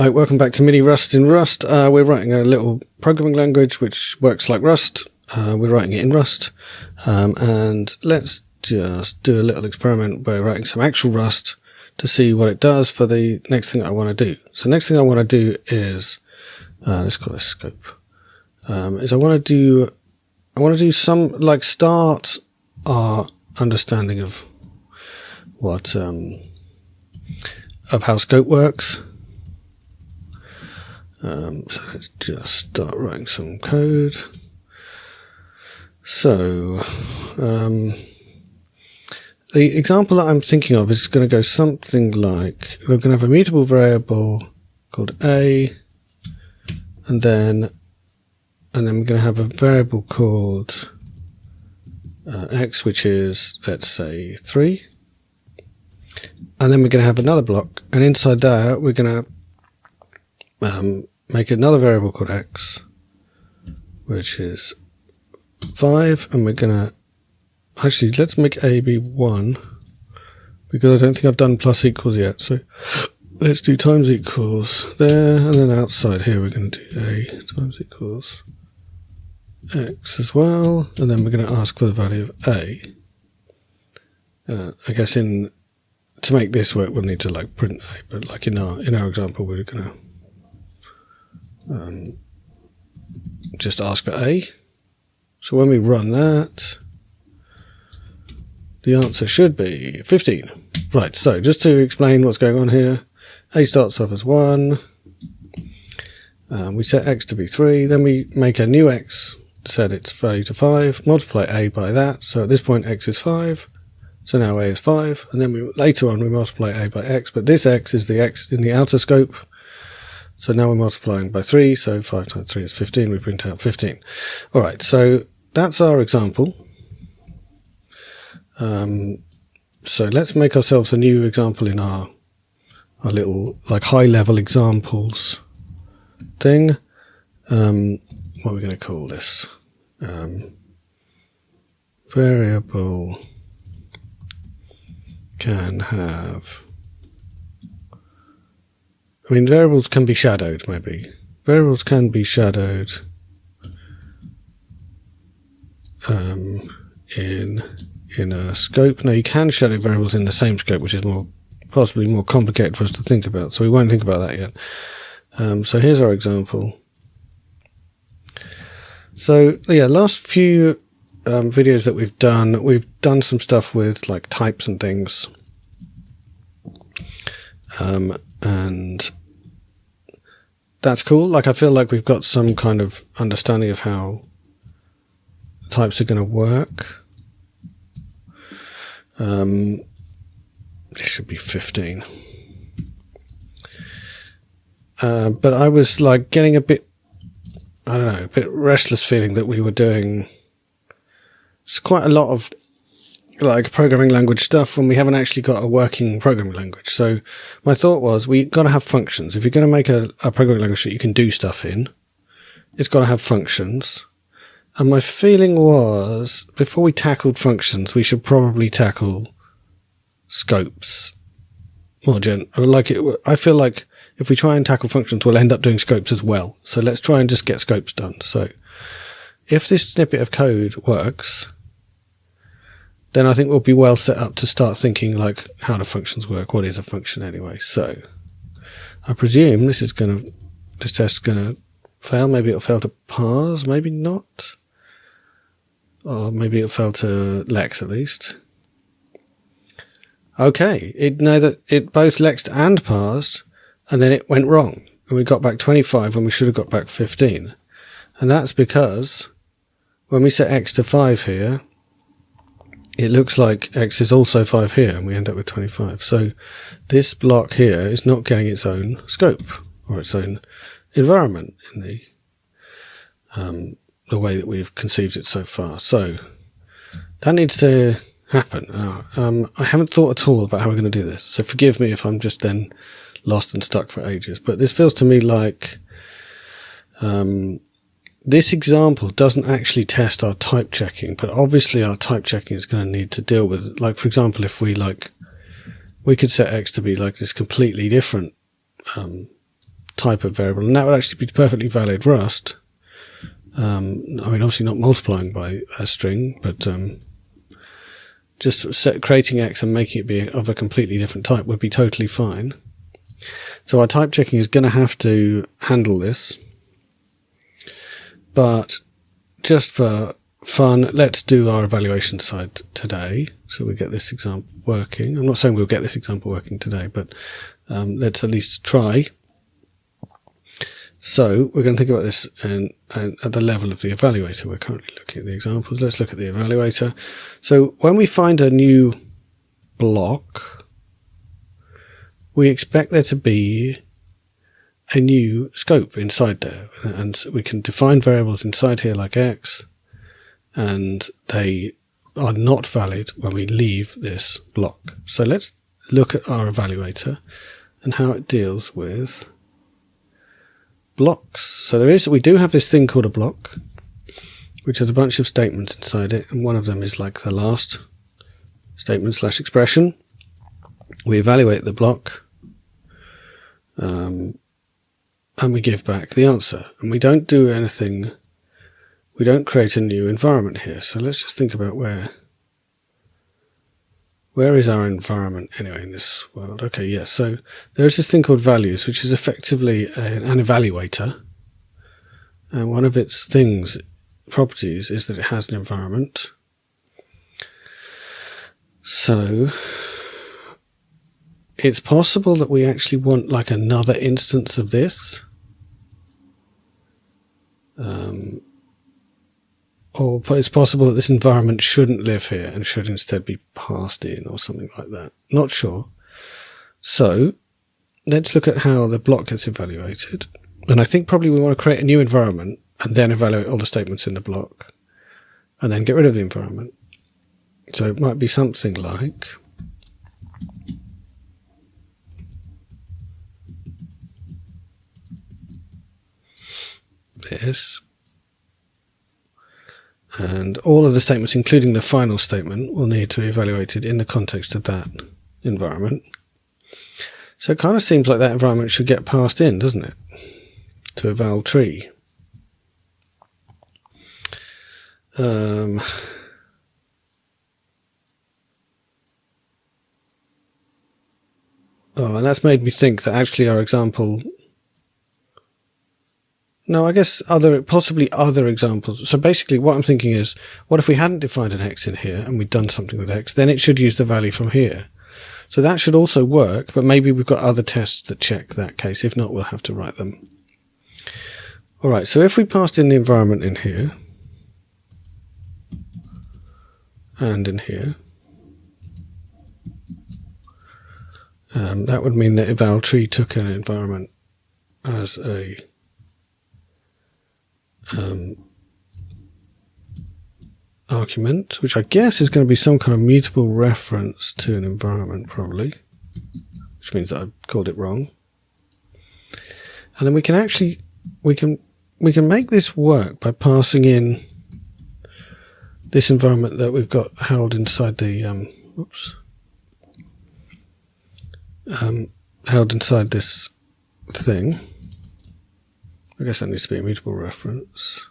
Hi, welcome back to Mini Rust in Rust. We're writing a little programming language which works like Rust. We're writing it in Rust. And let's just do a little experiment by writing some actual Rust to see what it does for the next thing I want to do. So next thing I want to do is, let's call this scope, is I want to do some, like, start our understanding of what, of how scope works. So let's just start writing some code. So, the example that I'm thinking of is going to go something like, we're going to have a mutable variable called a, and then we're going to have a variable called x, which is, let's say, 3. And then we're going to have another block, and inside that we're going to make another variable called x, which is 5, and we're going to, actually, let's make a be 1, because I don't think I've done plus equals yet, so let's do times equals there, and then outside here we're going to do a times equals x as well, and then we're going to ask for the value of a. I guess to make this work we'll need to like print a, but like in our example we're going to just ask for a. So when we run that, the answer should be 15. Right, so just to explain what's going on here, a starts off as 1, we set x to be 3, then we make a new x, set its value to 5, multiply a by that, so at this point x is 5, so now a is 5, and then later on we multiply a by x, but this x is the x in the outer scope, so now we're multiplying by 3, so 5 times 3 is 15, we print out 15. Alright, so that's our example. So let's make ourselves a new example in our little like high level examples thing. What are we going to call this? Variable can have, I mean, variables can be shadowed, maybe. Variables can be shadowed in a scope. Now, you can shadow variables in the same scope, which is possibly more complicated for us to think about, so we won't think about that yet. So here's our example. So, yeah, last few videos that we've done some stuff with, like, types and things. And that's cool. Like, I feel like we've got some kind of understanding of how types are going to work. It should be 15. But I was like getting a bit, I don't know, a bit restless feeling that we were doing quite a lot of like programming language stuff when we haven't actually got a working programming language. So my thought was, we got to have functions. If you're going to make a programming language that you can do stuff in, it's got to have functions. And my feeling was, before we tackled functions, we should probably tackle scopes more I feel like if we try and tackle functions, we'll end up doing scopes as well. So let's try and just get scopes done. So if this snippet of code works, then I think we'll be well set up to start thinking like, how do functions work? What is a function anyway? So I presume this test is gonna fail. Maybe it'll fail to parse, maybe not. Or maybe it'll fail to lex at least. Okay, it both lexed and parsed, and then it went wrong, and we got back 25 when we should have got back 15. And that's because when we set x to 5 here, it looks like x is also 5 here, and we end up with 25. So this block here is not getting its own scope, or its own environment in the way that we've conceived it so far. So that needs to happen. I haven't thought at all about how we're going to do this, so forgive me if I'm just then lost and stuck for ages. But this feels to me like this example doesn't actually test our type checking, but obviously our type checking is going to need to deal with, like, for example, if we could set x to be like this completely different type of variable, and that would actually be perfectly valid Rust. I mean, obviously not multiplying by a string, but just creating X and making it be of a completely different type would be totally fine. So our type checking is going to have to handle this. But just for fun, let's do our evaluation side today. So we get this example working. I'm not saying we'll get this example working today, but let's at least try. So we're going to think about this at the level of the evaluator. We're currently looking at the examples. Let's look at the evaluator. So when we find a new block, we expect there to be a new scope inside there. And we can define variables inside here like X, and they are not valid when we leave this block. So let's look at our evaluator and how it deals with blocks. So we do have this thing called a block, which has a bunch of statements inside it, and one of them is like the last statement / expression. We evaluate the block, and we give back the answer, and we don't do anything. We don't create a new environment here. So let's just think about where is our environment anyway in this world? Okay, yeah, so there's this thing called values, which is effectively an evaluator. And one of its properties is that it has an environment. So it's possible that we actually want like another instance of this. Or it's possible that this environment shouldn't live here and should instead be passed in or something like that. Not sure. So let's look at how the block gets evaluated. And I think probably we want to create a new environment and then evaluate all the statements in the block and then get rid of the environment. So it might be something like this. And all of the statements, including the final statement, will need to be evaluated in the context of that environment. So it kind of seems like that environment should get passed in, doesn't it? To eval tree. And that's made me think that actually our example... No, I guess possibly other examples. So basically what I'm thinking is, what if we hadn't defined an X in here and we'd done something with X, then it should use the value from here. So that should also work, but maybe we've got other tests that check that case. If not, we'll have to write them. All right, so if we passed in the environment in here and in here, that would mean that eval tree took an environment as a argument, which I guess is going to be some kind of mutable reference to an environment probably, which means that I've called it wrong. And then we can actually, we can make this work by passing in this environment that we've got held inside the, held inside this thing. I guess that needs to be a mutable reference.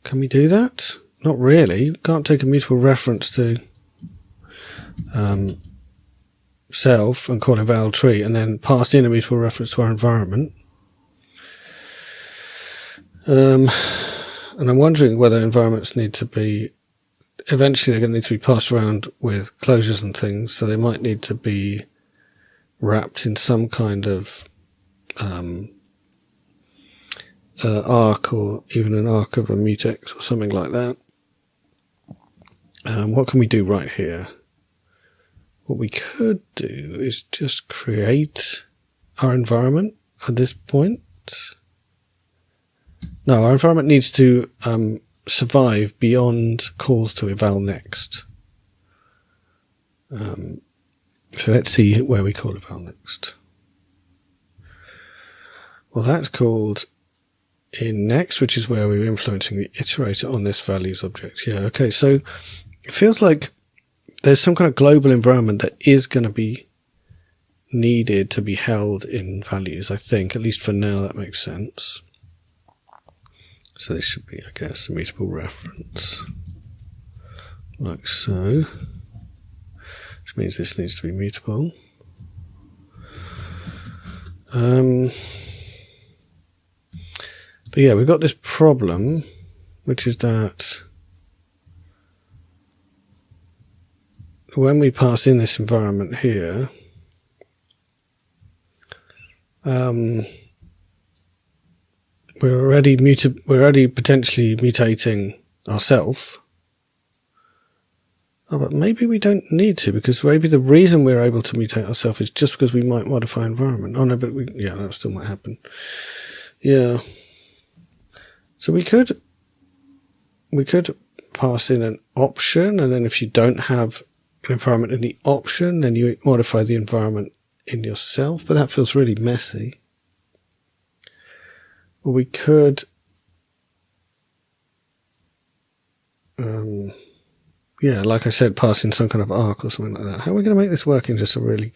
Can we do that? Not really. You can't take a mutable reference to self and call it eval tree and then pass in a mutable reference to our environment. And I'm wondering whether environments need to be, eventually they're going to need to be passed around with closures and things, so they might need to be wrapped in some kind of arc, or even an arc of a mutex or something like that. What can we do right here? What we could do is just create our environment at this point. No, our environment needs to survive beyond calls to eval next. So let's see where we call eval next. Well, that's called in next, which is where we're implementing the iterator on this values object. Yeah, okay, so it feels like there's some kind of global environment that is going to be needed to be held in values, I think. At least for now, that makes sense. So this should be, I guess, a mutable reference. Like so. Which means this needs to be mutable. But yeah, we've got this problem, which is that when we pass in this environment here, we're already potentially mutating ourselves. Oh, but maybe we don't need to, because maybe the reason we're able to mutate ourselves is just because we might modify environment. Oh no, but that still might happen. Yeah. So we could pass in an option, and then if you don't have an environment in the option, then you modify the environment in yourself, but that feels really messy. Or we could like I said, pass in some kind of arc or something like that. How are we going to make this work in just a really,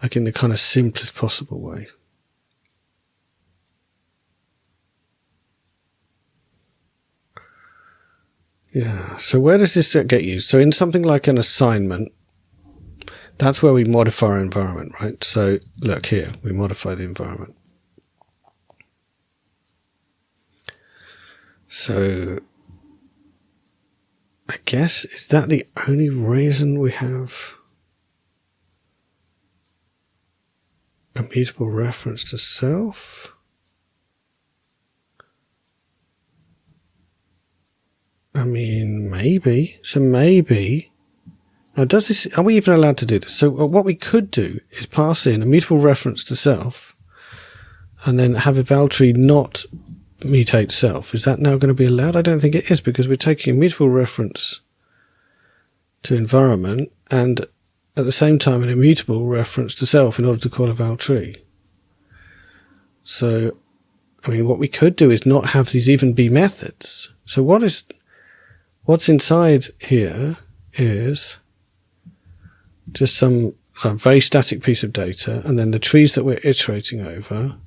like in the kind of simplest possible way? Yeah, so where does this get used? So in something like an assignment, that's where we modify our environment, right? So look here, we modify the environment. So I guess, is that the only reason we have a mutable reference to self? I mean, maybe. So maybe. Now, are we even allowed to do this? So what we could do is pass in a mutable reference to self and then have eval tree not mutate self. Is that now going to be allowed? I don't think it is, because we're taking a mutable reference to environment and at the same time an immutable reference to self in order to call eval tree. So, I mean, what we could do is not have these even be methods. So what's inside here is just some very static piece of data, and then the trees that we're iterating over,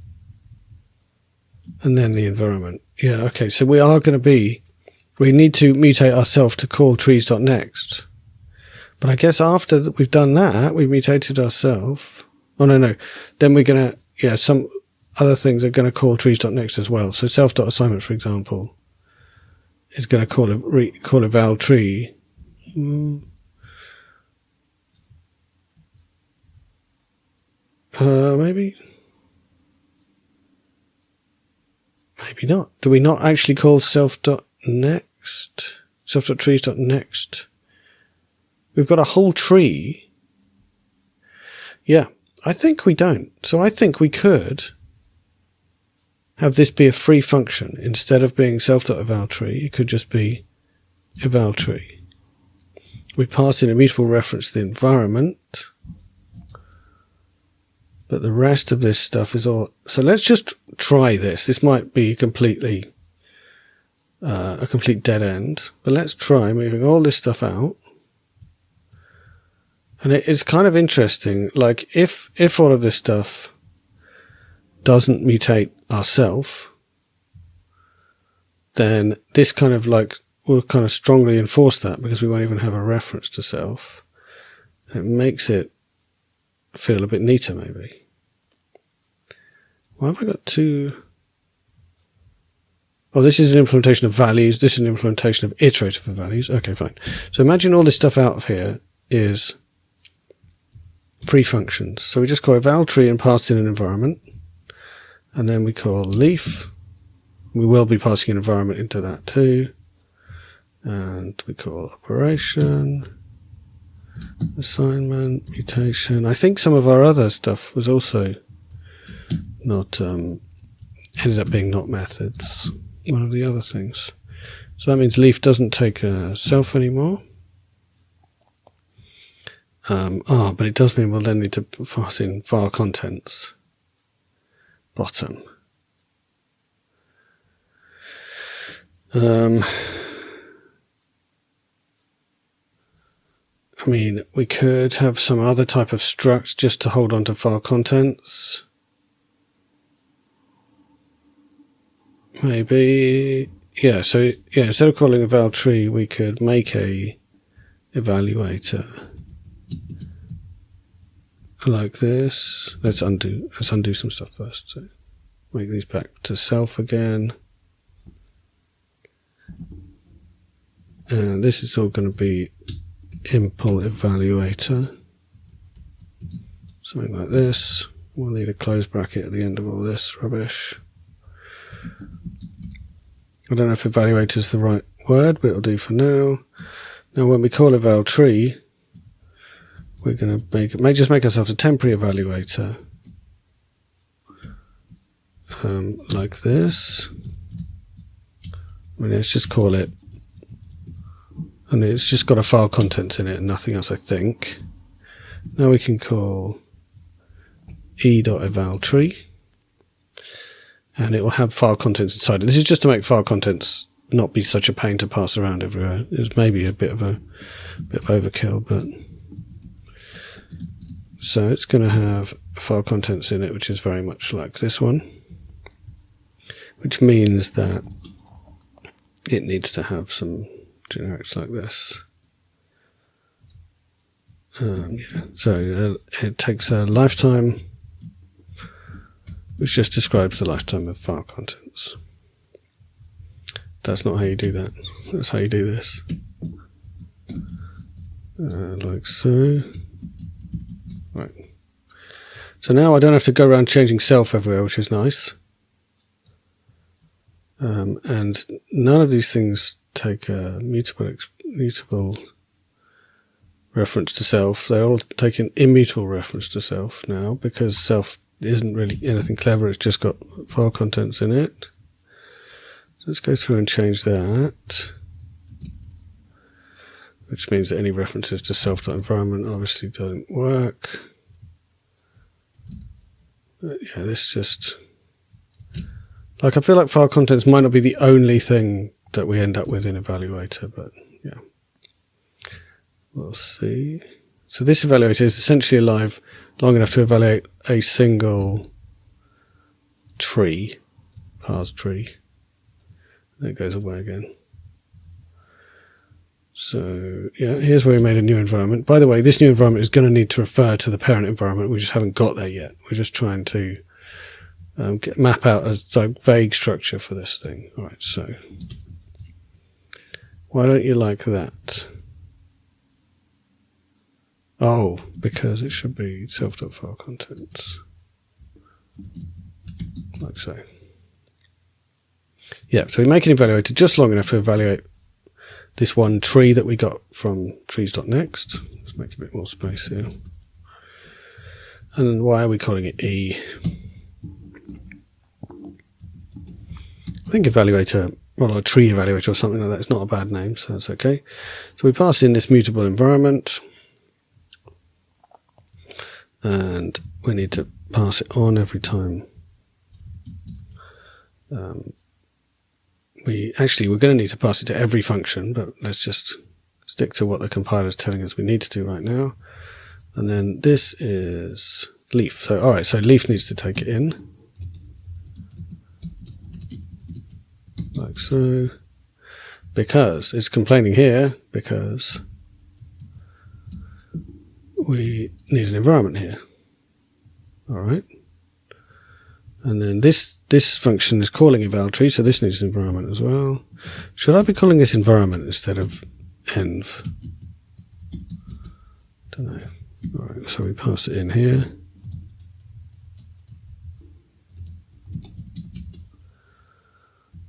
and then the environment. Yeah, okay, so we need to mutate ourselves to call trees.next. But I guess after we've done that, we've mutated ourselves. Oh, no. Then we're going to, some other things are going to call trees.next as well. So self.assignment, for example, is going to call eval tree. Maybe not. Do we not actually call self.next? Self.trees.next? We've got a whole tree. Yeah, I think we don't. So I think we could have this be a free function. Instead of being self.eval tree, it could just be eval tree. We pass in a mutable reference to the environment, but the rest of this stuff is all. So let's just try this. This might be completely a complete dead end, but let's try moving all this stuff out. And it's kind of interesting, like if all of this stuff doesn't mutate ourself, then this kind of will kind of strongly enforce that, because we won't even have a reference to self. And it makes it feel a bit neater, maybe. Why have I got two? Oh, this is an implementation of values. This is an implementation of iterative values. Okay, fine. So imagine all this stuff out of here is free functions. So we just call eval tree and pass in an environment, and then we call leaf. We will be passing an environment into that too, and we call operation, assignment, mutation. I think some of our other stuff was also not ended up being not methods. One of the other things. So that means leaf doesn't take a self anymore. But it does mean we'll then need to pass in file contents. Bottom. I mean, we could have some other type of struct just to hold on to file contents. Maybe, yeah, so yeah, instead of calling eval tree, we could make a evaluator like this. Let's undo some stuff first. So make these back to self again. And this is all going to be impl evaluator. Something like this. We'll need a close bracket at the end of all this rubbish. I don't know if evaluator is the right word, but it'll do for now. Now when we call eval tree, we're going to make just make ourselves a temporary evaluator like this. I mean, let's just call it, and it's just got a file contents in it and nothing else, I think. Now we can call e.evalTree, and it will have file contents inside it. This is just to make file contents not be such a pain to pass around everywhere. It's maybe a bit of overkill, but so it's going to have file contents in it, which is very much like this one, which means that it needs to have some generics like this. Yeah. So it takes a lifetime, which just describes the lifetime of file contents. That's not how you do that. That's how you do this. Like so. Right. So now I don't have to go around changing self everywhere, which is nice. And none of these things take a mutable reference to self. They're all taking immutable reference to self now, because self isn't really anything clever. It's just got file contents in it. Let's go through and change that, which means that any references to self.environment obviously don't work. But yeah, this just, like, I feel like file contents might not be the only thing that we end up with in evaluator, but yeah, we'll see. So this evaluator is essentially alive long enough to evaluate a single tree, parse tree. And it goes away again. So yeah, here's where we made a new environment. By the way, this new environment is going to need to refer to the parent environment. We just haven't got there yet. We're just trying to map out a like vague structure for this thing. All right, so why don't you like that? Oh, because it should be self.file contents, like so. Yeah, so we make an evaluator just long enough to evaluate this one tree that we got from trees.next. Let's make a bit more space here. And why are we calling it E? I think evaluator, well, a tree evaluator or something like that is not a bad name, so that's okay. So we pass in this mutable environment, and we need to pass it on every time. We're going to need to pass it to every function, but let's just stick to what the compiler is telling us we need to do right now. And then this is leaf. So, all right, so leaf needs to take it in, like so, because it's complaining here because we need an environment here. All right. And then this function is calling eval tree, so this needs an environment as well. Should I be calling this environment instead of env? Don't know. All right, so we pass it in here.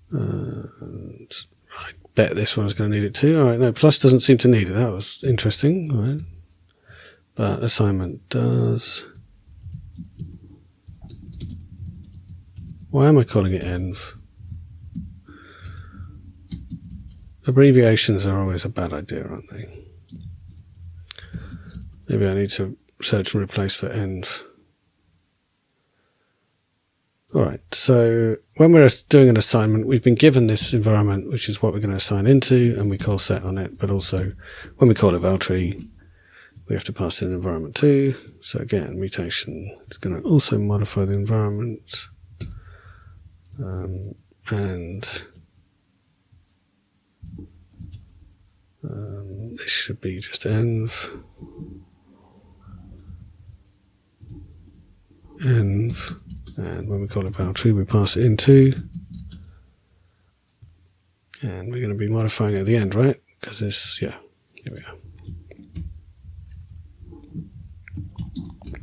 And I bet this one's going to need it too. All right, no, plus doesn't seem to need it. That was interesting. All right, but assignment does. Why am I calling it env? Abbreviations are always a bad idea, aren't they? Maybe I need to search and replace for env. Alright, so when we're doing an assignment, we've been given this environment, which is what we're going to assign into, and we call set on it, but also when we call eval tree, we have to pass in environment too. So again, mutation is going to also modify the environment. And this should be just env. And when we call it val_true, we pass it into, and we're going to be modifying at the end, right? Because this, yeah, here we go.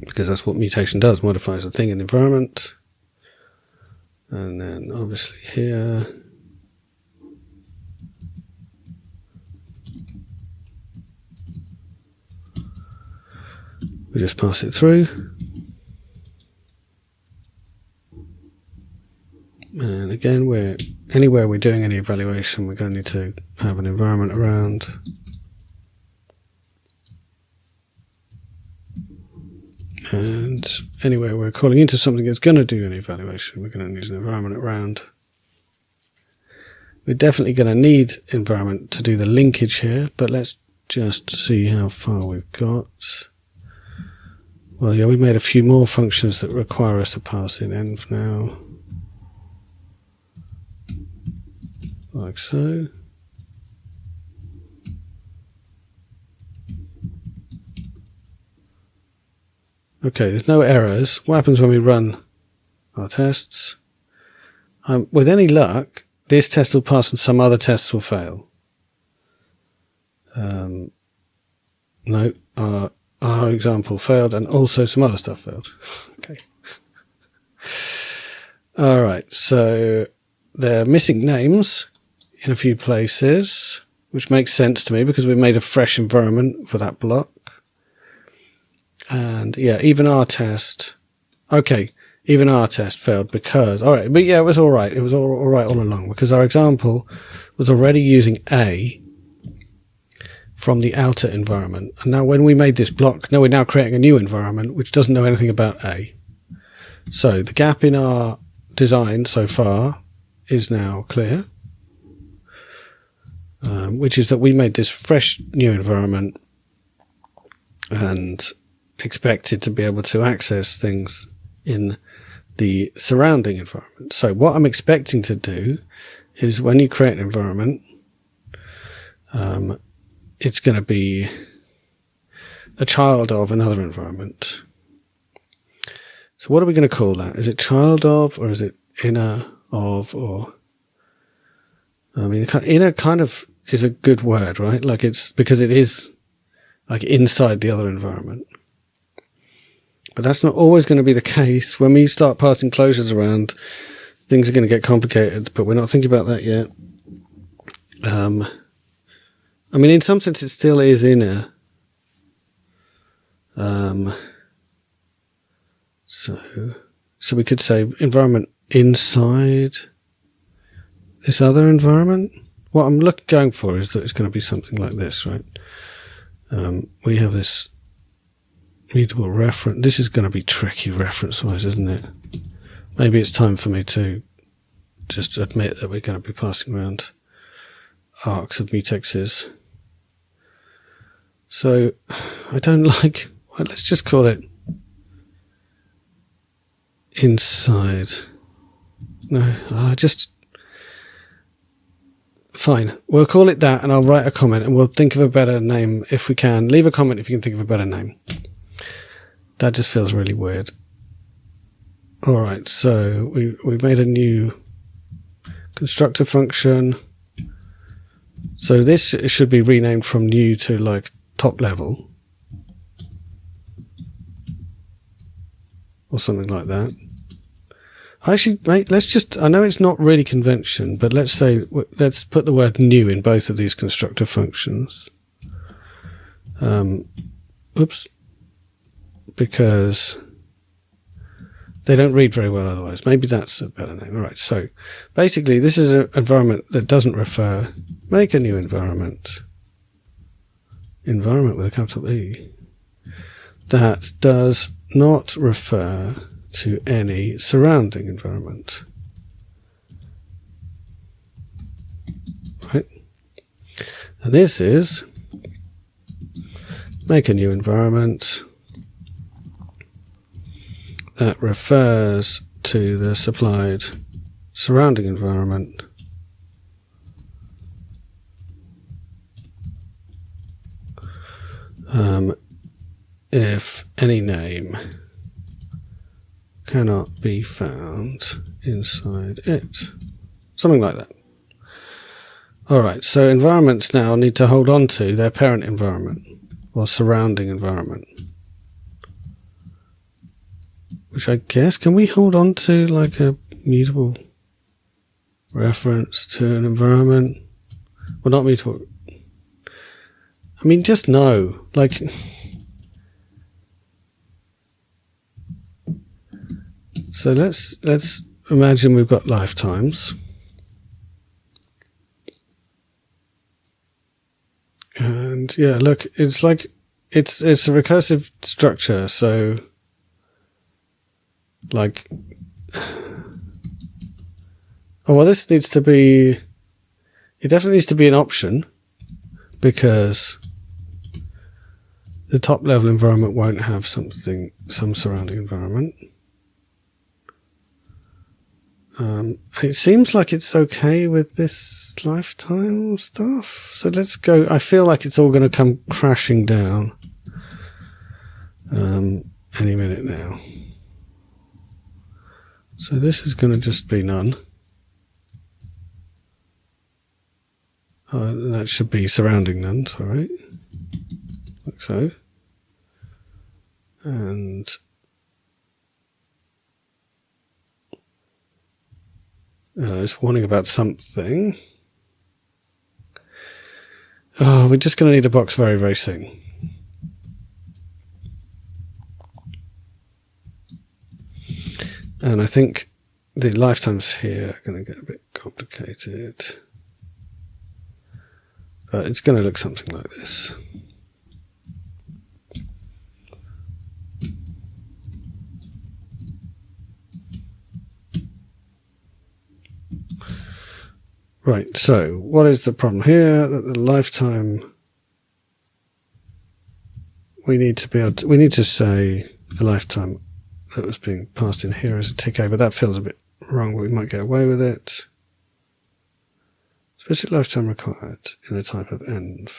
Because that's what mutation does, modifies a thing in the environment. And then obviously here, we just pass it through. And again, anywhere we're doing any evaluation, we're going to need to have an environment around. And anywhere we're calling into something that's going to do an evaluation, we're going to need an environment around. We're definitely going to need environment to do the linkage here, but let's just see how far we've got. Well, yeah, we made a few more functions that require us to pass in env now. Like so. Okay, there's no errors. What happens when we run our tests? With any luck, this test will pass and some other tests will fail. No, our example failed and also some other stuff failed. Okay. All right, so they're missing names in a few places, which makes sense to me because we've made a fresh environment for that block. And yeah, even our test failed because, all right, but yeah, it was all right. It was all right all along because our example was already using A from the outer environment. And now when we made this block, now we're now creating a new environment which doesn't know anything about A. So the gap in our design so far is now clear. Which is that we made this fresh new environment and expected to be able to access things in the surrounding environment. So what I'm expecting to do is when you create an environment, it's going to be a child of another environment. So what are we going to call that? Is it child of, or is it inner of, or... I mean, inner kind of is a good word, right? Like it's because it is like inside the other environment. But that's not always going to be the case. When we start passing closures around, things are going to get complicated, but we're not thinking about that yet. I mean, in some sense, it still is inner. So we could say environment inside this other environment. What I'm going for is that it's going to be something like this, right? We have this mutable reference. This is going to be tricky reference-wise, isn't it? Maybe it's time for me to just admit that we're going to be passing around arcs of mutexes. So I don't like... Well, let's just call it inside. No, fine. We'll call it that and I'll write a comment and we'll think of a better name if we can. Leave a comment if you can think of a better name. That just feels really weird. All right, so we made a new constructor function. So this should be renamed from new to like top level. Or something like that. Actually, mate, let's just, I know it's not really convention, but let's put the word new in both of these constructor functions. Oops. Because they don't read very well otherwise. Maybe that's a better name. All right, so basically this is an environment that doesn't refer. Make a new environment. Environment with a capital E. That does not refer to any surrounding environment. Right? And this is make a new environment that refers to the supplied surrounding environment. If any name cannot be found inside it. Something like that. Alright, so environments now need to hold on to their parent environment or surrounding environment. Which I guess, can we hold on to like a mutable reference to an environment? Well, not mutable. I mean, just no. Like, so let's imagine we've got lifetimes. And yeah, look, it's like, it's a recursive structure, so like, oh, well, this needs to be, it definitely needs to be an option, because the top level environment won't have some surrounding environment. It seems like it's okay with this lifetime stuff. So let's go. I feel like it's all going to come crashing down any minute now. So this is going to just be none. That should be surrounding none, alright. Like so. And it's warning about something. Oh, we're just going to need a box very, very soon. And I think the lifetimes here are going to get a bit complicated. But it's going to look something like this. Right, so what is the problem here? That the lifetime, we need to say the lifetime that was being passed in here as a TK, but that feels a bit wrong, but we might get away with it. Specific lifetime required in the type of env.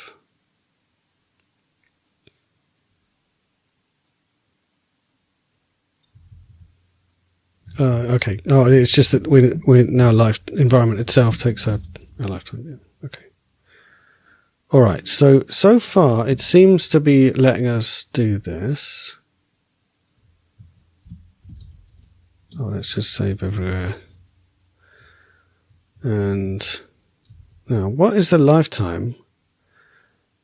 Okay. Oh, it's just that we now environment itself takes a lifetime. Yeah. Okay. All right. So far it seems to be letting us do this. Oh, let's just save everywhere. And now, what is the lifetime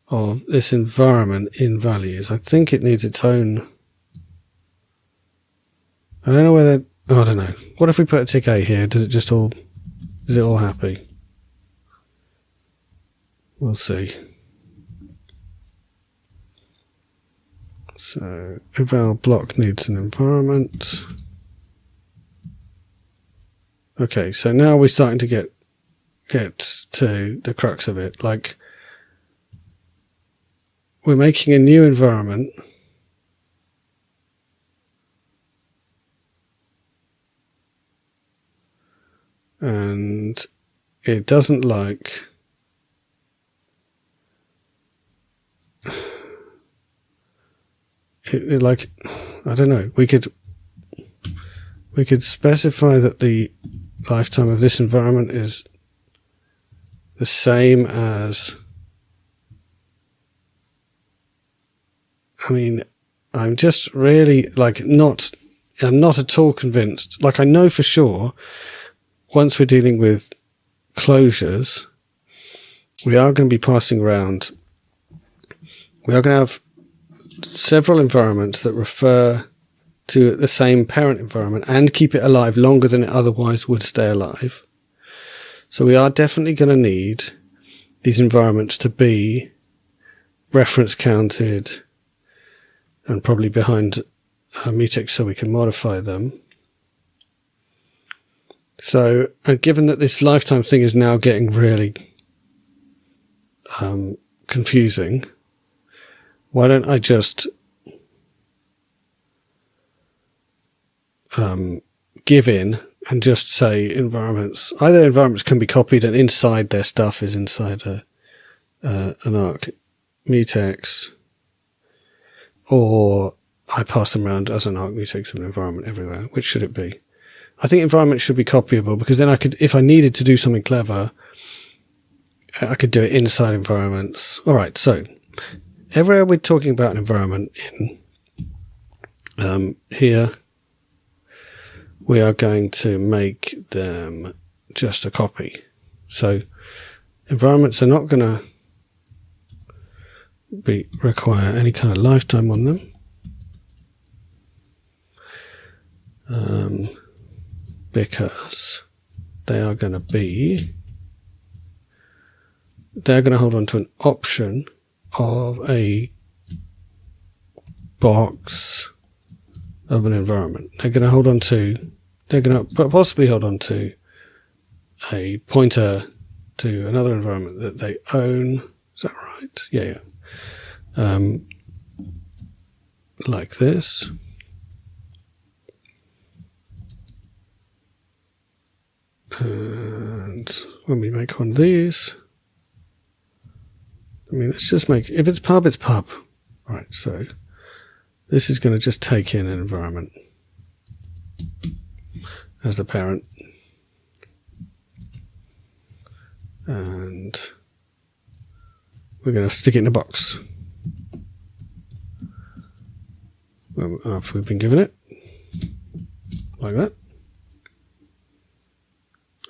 of this environment in values? I think it needs its own. I don't know whether. Oh, I don't know. What if we put a tick A here? Is it all happy? We'll see. So, eval block needs an environment. Okay, so now we're starting to get to the crux of it. Like, we're making a new environment. And it doesn't like it like, I don't know, we could specify that the lifetime of this environment is the same as, I mean, I'm just really like I'm not at all convinced. Like, I know for sure once we're dealing with closures, we are going to be passing around, we are going to have several environments that refer to the same parent environment and keep it alive longer than it otherwise would stay alive. So we are definitely going to need these environments to be reference counted and probably behind mutex so we can modify them. So, and given that this lifetime thing is now getting really confusing, why don't I just give in and just say environments. Either environments can be copied and inside their stuff is inside an arc mutex, or I pass them around as an arc mutex of an environment everywhere. Which should it be? I think environment should be copyable, because then I could, if I needed to do something clever, I could do it inside environments. All right, so everywhere we're talking about an environment in here, we are going to make them just a copy. So environments are not going to require any kind of lifetime on them. Because they're going to hold on to an option of a box of an environment. They're going to possibly hold on to a pointer to another environment that they own. Is that right? Yeah. Like this. And when we make one of these, let's just make, if it's pub, it's pub. All right, so this is going to just take in an environment as the parent. And we're going to stick it in a box after we've been given it, like that.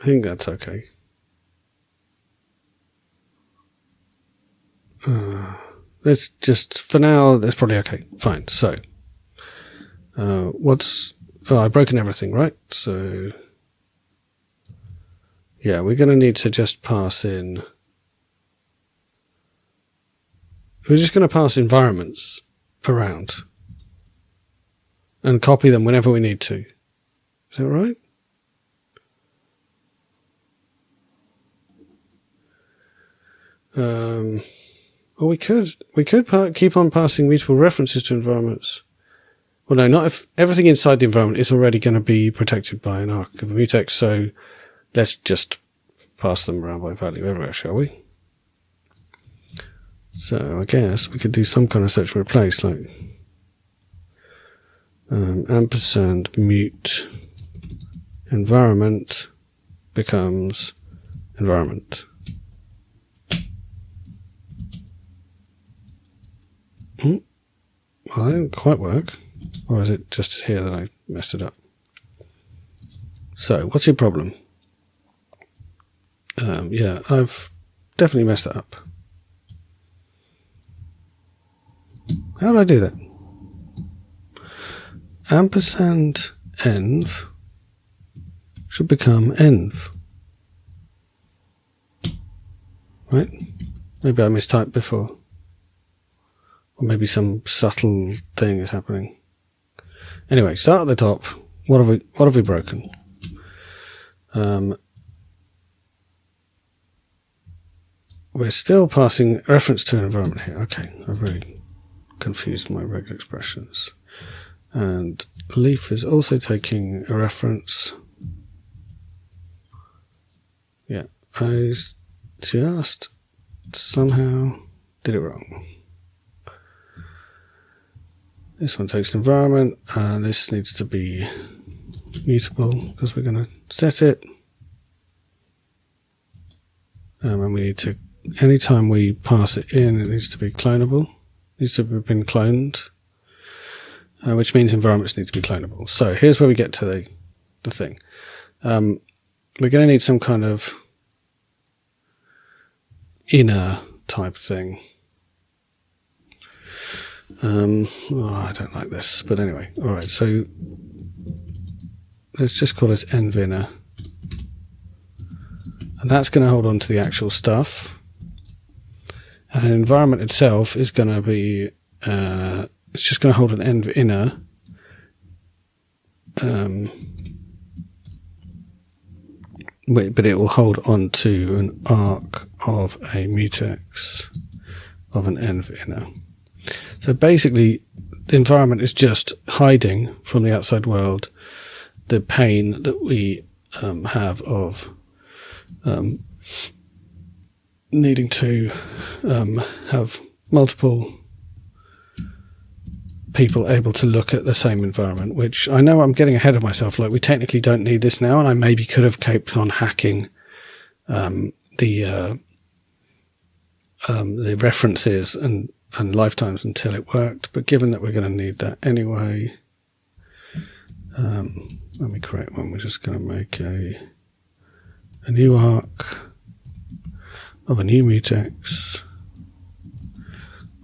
I think that's okay. Let's just, for now, that's probably okay. Fine. So, I've broken everything, right? So, yeah, we're going to need to just pass in. We're just going to pass environments around and copy them whenever we need to. Is that right? Or we could keep on passing mutable references to environments. Well, no, not if everything inside the environment is already going to be protected by an arc of a mutex. So let's just pass them around by value everywhere, shall we? So I guess we could do some kind of search and replace, like ampersand mute environment becomes environment. Well, that didn't quite work. Or is it just here that I messed it up? So, what's your problem? Yeah, I've definitely messed it up. How did I do that? Ampersand env should become env. Right? Maybe I mistyped before. Or maybe some subtle thing is happening. Anyway, start at the top. What have we broken? We're still passing reference to an environment here. Okay, I've really confused my regular expressions. And leaf is also taking a reference. Yeah, I just somehow did it wrong. This one takes environment, and this needs to be mutable because we're going to set it. And we need to, anytime we pass it in, it needs to be clonable. It needs to have been cloned, which means environments need to be clonable. So here's where we get to the thing. We're going to need some kind of inner type thing. I don't like this, but anyway. All right, so let's just call this envinner. And that's going to hold on to the actual stuff. And an environment itself is going to be, it's just going to hold an envinner. But it will hold on to an arc of a mutex of an envinner. So basically, the environment is just hiding from the outside world the pain that we have of needing to have multiple people able to look at the same environment, which I know I'm getting ahead of myself. Like, we technically don't need this now, and I maybe could have kept on hacking the references and lifetimes until it worked. But given that we're going to need that anyway, let me create one. We're just going to make a new arc of a new mutex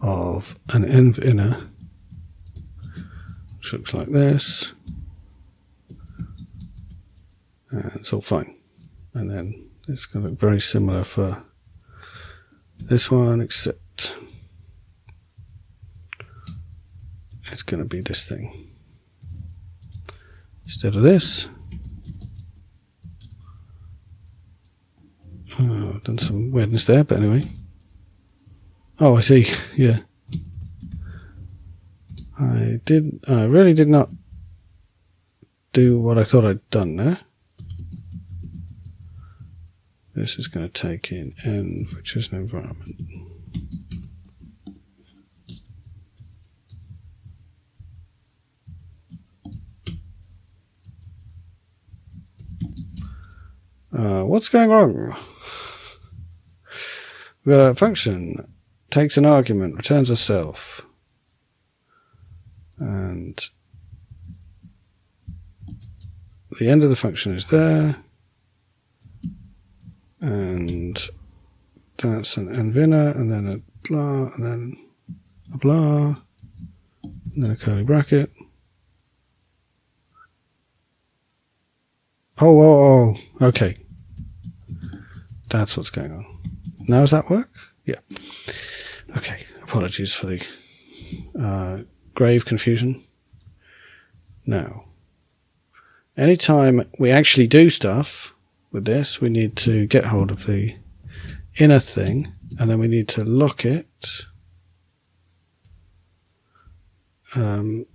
of an env inner, which looks like this, and it's all fine. And then it's going to look very similar for this one, except it's going to be this thing instead of this. Oh, I've done some weirdness there, but anyway. Oh, I see. Yeah. I really did not do what I thought I'd done there. This is going to take in env, which is an environment. What's going wrong? We've got a function, takes an argument, returns a self. And the end of the function is there. And that's an envinner, and then a blah, and then a blah, and then a curly bracket. Oh, okay. That's what's going on. Now does that work? Yeah. Okay, apologies for the grave confusion. Now, anytime we actually do stuff with this, we need to get hold of the inner thing, and then we need to lock it. And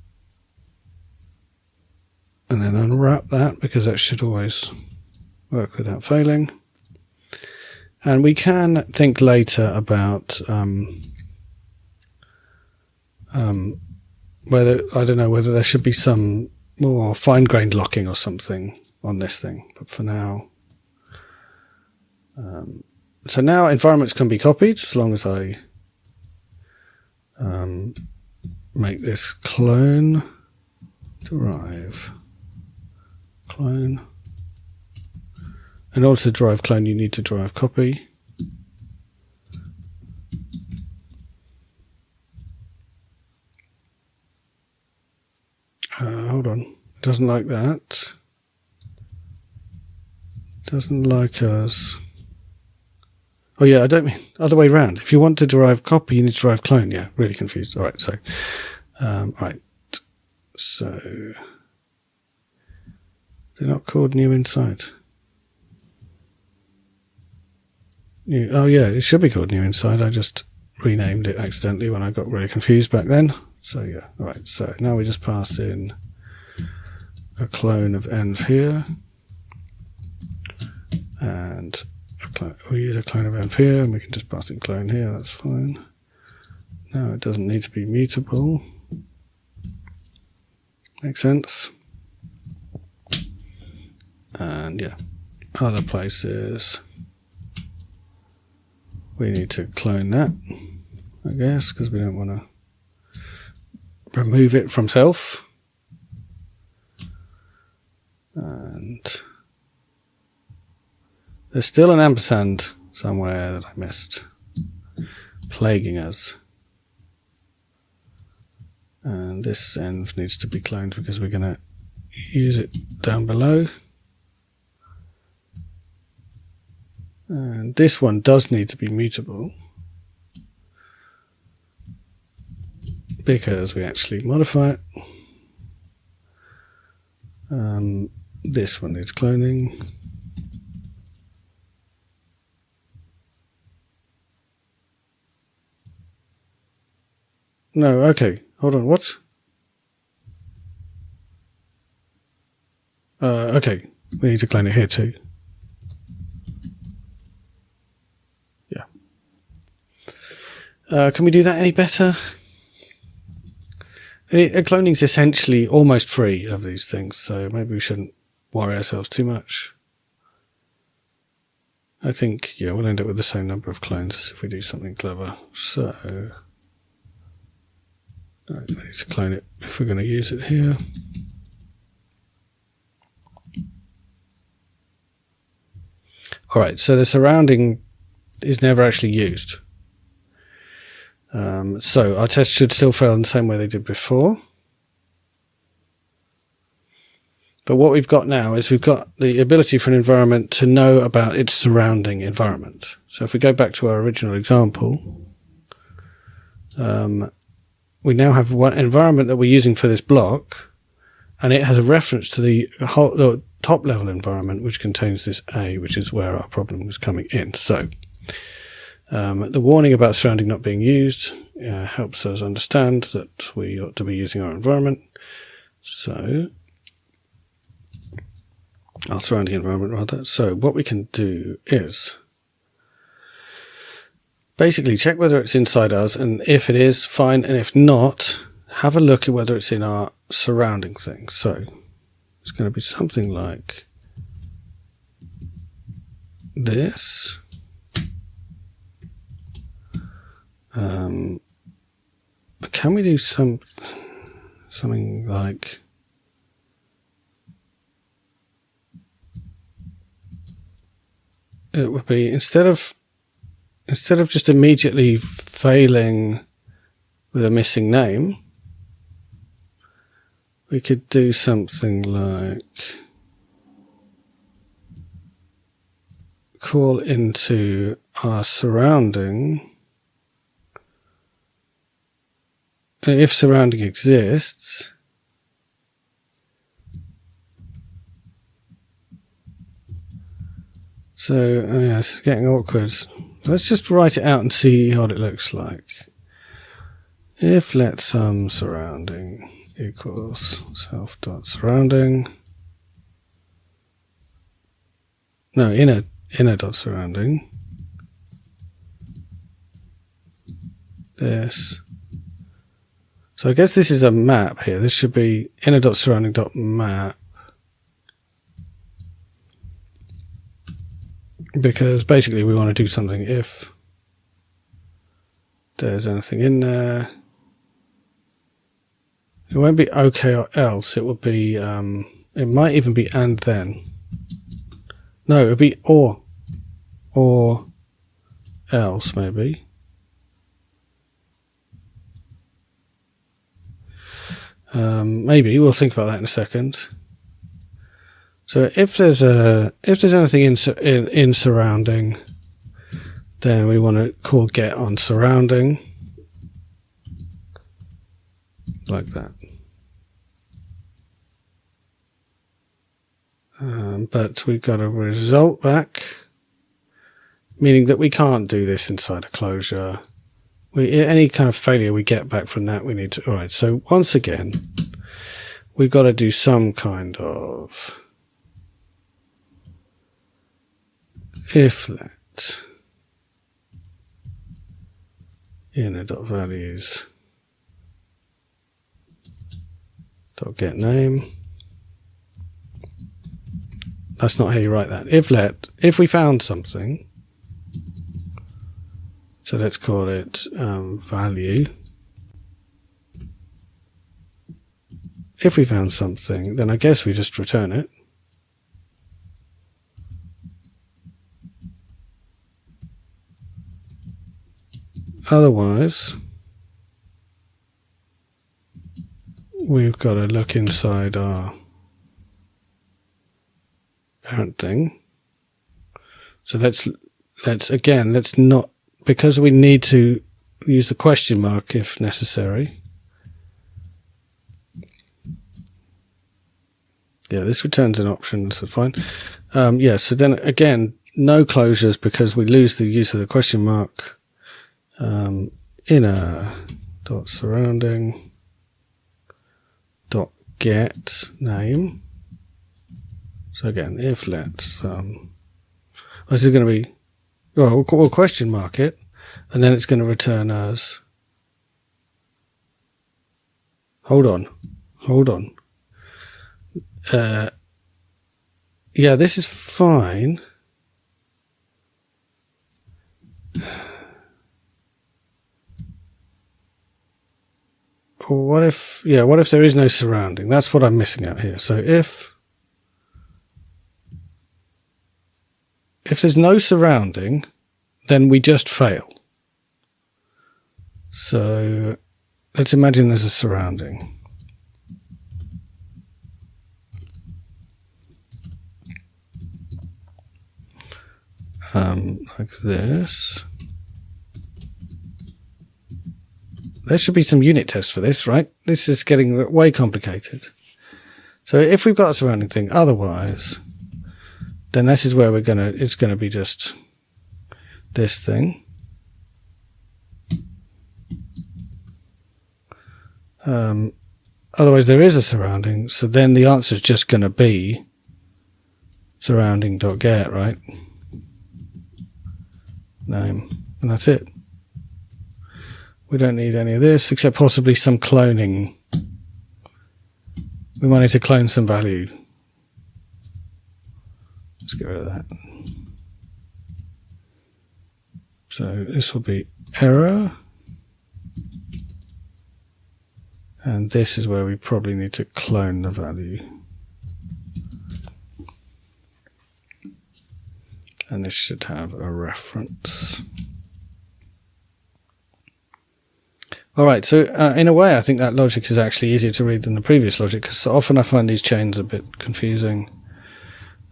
then unwrap that, because that should always work without failing. And we can think later about whether, I don't know, whether there should be some more fine-grained locking or something on this thing. But for now, so now environments can be copied as long as I make this clone derive clone. In order to derive clone, you need to derive copy. Hold on, it doesn't like that. It doesn't like us. Oh yeah, I don't mean other way around. If you want to derive copy, you need to derive clone. Yeah, really confused. All right, so right, so they're not called new inside. Oh yeah, it should be called new inside. I just renamed it accidentally when I got really confused back then. So yeah, all right. So now we just pass in a clone of env here, and we use a clone of env here, and we can just pass in clone here. That's fine. Now it doesn't need to be mutable. Makes sense. And yeah, other places we need to clone that, I guess, because we don't want to remove it from self. And there's still an ampersand somewhere that I missed, plaguing us. And this env needs to be cloned because we're going to use it down below. And this one does need to be mutable because we actually modify it. This one needs cloning. No, okay. Hold on, what? Okay, we need to clone it here too. Yeah. Can we do that any better? Cloning is essentially almost free of these things, so maybe we shouldn't worry ourselves too much. I think, yeah, we'll end up with the same number of clones if we do something clever. So, I need to clone it if we're going to use it here. Alright, so the surrounding is never actually used. So our test should still fail in the same way they did before. But what we've got now is we've got the ability for an environment to know about its surrounding environment. So if we go back to our original example, we now have one environment that we're using for this block, and it has a reference to the top level environment, which contains this A, which is where our problem was coming in. So the warning about surrounding not being used helps us understand that we ought to be using our environment. So our surrounding environment rather. So what we can do is basically check whether it's inside us, and if it is, fine, and if not, have a look at whether it's in our surrounding thing. So it's going to be something like this. Can we do something like it would be instead of just immediately failing with a missing name, we could do something like call into our surrounding. If surrounding exists, so yeah, this is getting awkward. Let's just write it out and see what it looks like. If let sum surrounding equals self.surrounding, no, inner dot surrounding, this. So I guess this is a map here. This should be inner.surrounding.map, because basically we want to do something if there's anything in there. It won't be okay or else. It will be, it might even be and then. No, it would be or else maybe. Maybe we'll think about that in a second. So if there's anything in surrounding, then we want to call get on surrounding, like that. But we've got a result back, meaning that we can't do this inside a closure. Any kind of failure we get back from that, we need to. All right. So once again, we've got to do some kind of if let inner dot values dot get name. That's not how you write that. If we found something, so let's call it value. If we found something, then I guess we just return it. Otherwise, we've got to look inside our parent thing. So let's not, because we need to use the question mark if necessary. Yeah, this returns an option, so fine. Yeah, so then again, no closures because we lose the use of the question mark. Inner dot surrounding dot get name. So again, if let's this is going to be, well, we'll question mark it, and then it's going to return as, hold on. Yeah, this is fine. What if there is no surrounding? That's what I'm missing out here. So if there's no surrounding, then we just fail. So let's imagine there's a surrounding. Like this. There should be some unit tests for this, right? This is getting way complicated. So if we've got a surrounding thing, otherwise, then this is where it's gonna be just this thing. Otherwise there is a surrounding, so then the answer is just gonna be surrounding.get, right? Name, and that's it. We don't need any of this, except possibly some cloning. We might need to clone some value. Let's get rid of that. So this will be error. And this is where we probably need to clone the value. And this should have a reference. All right, so in a way, I think that logic is actually easier to read than the previous logic, because often I find these chains a bit confusing.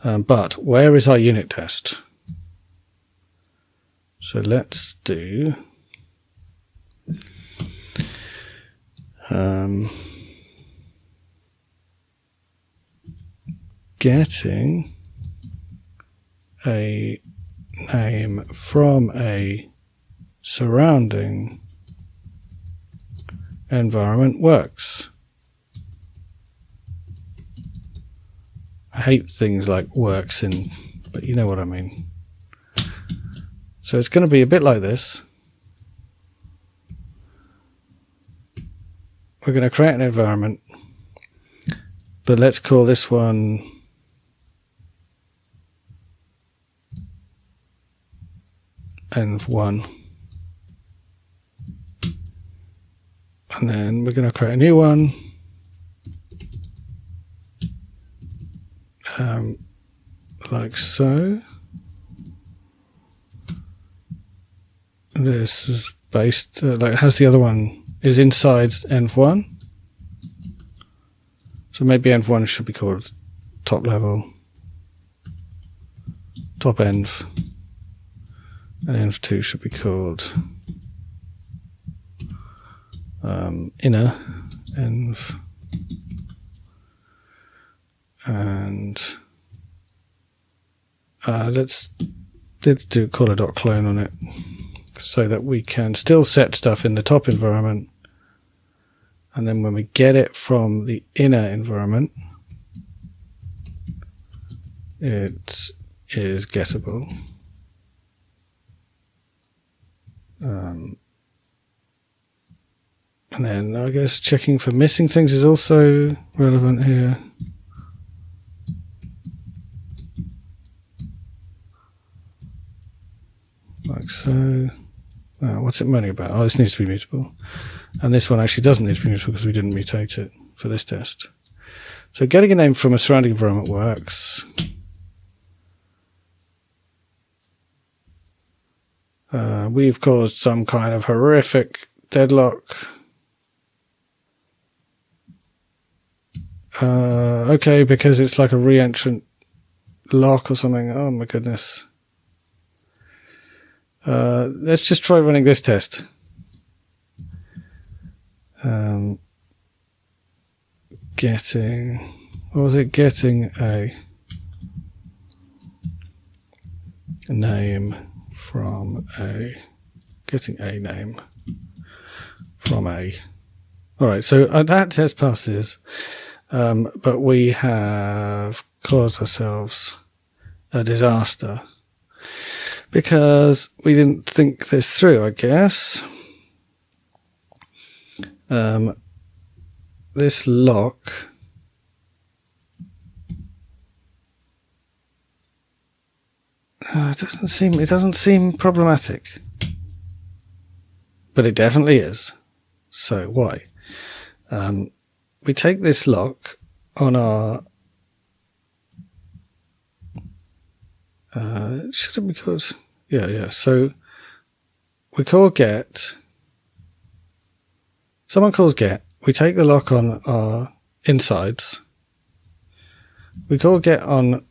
But where is our unit test? So let's do getting a name from a surrounding environment works. I hate things like works but you know what I mean. So it's going to be a bit like this. We're going to create an environment, but let's call this one env1. And then we're going to create a new one. Like so. This is based, like how's the other one? Is inside env1. So maybe env1 should be called top level, top env, and env2 should be called inner env, and let's do caller.clone on it so that we can still set stuff in the top environment, and then when we get it from the inner environment, it is gettable. And then I guess checking for missing things is also relevant here. Like so. What's it moaning about? Oh, this needs to be mutable. And this one actually doesn't need to be mutable because we didn't mutate it for this test. So getting a name from a surrounding environment works. We've caused some kind of horrific deadlock. Okay, because it's like a re-entrant lock or something. Oh my goodness. Let's just try running this test. Getting a name from from A. All right, so that test passes, but we have caused ourselves a disaster because we didn't think this through, I guess. This lock it doesn't seem problematic, but it definitely is. So why? We take this lock on our should it be called? Yeah. So we call get. Someone calls get. We take the lock on our insides. We call get on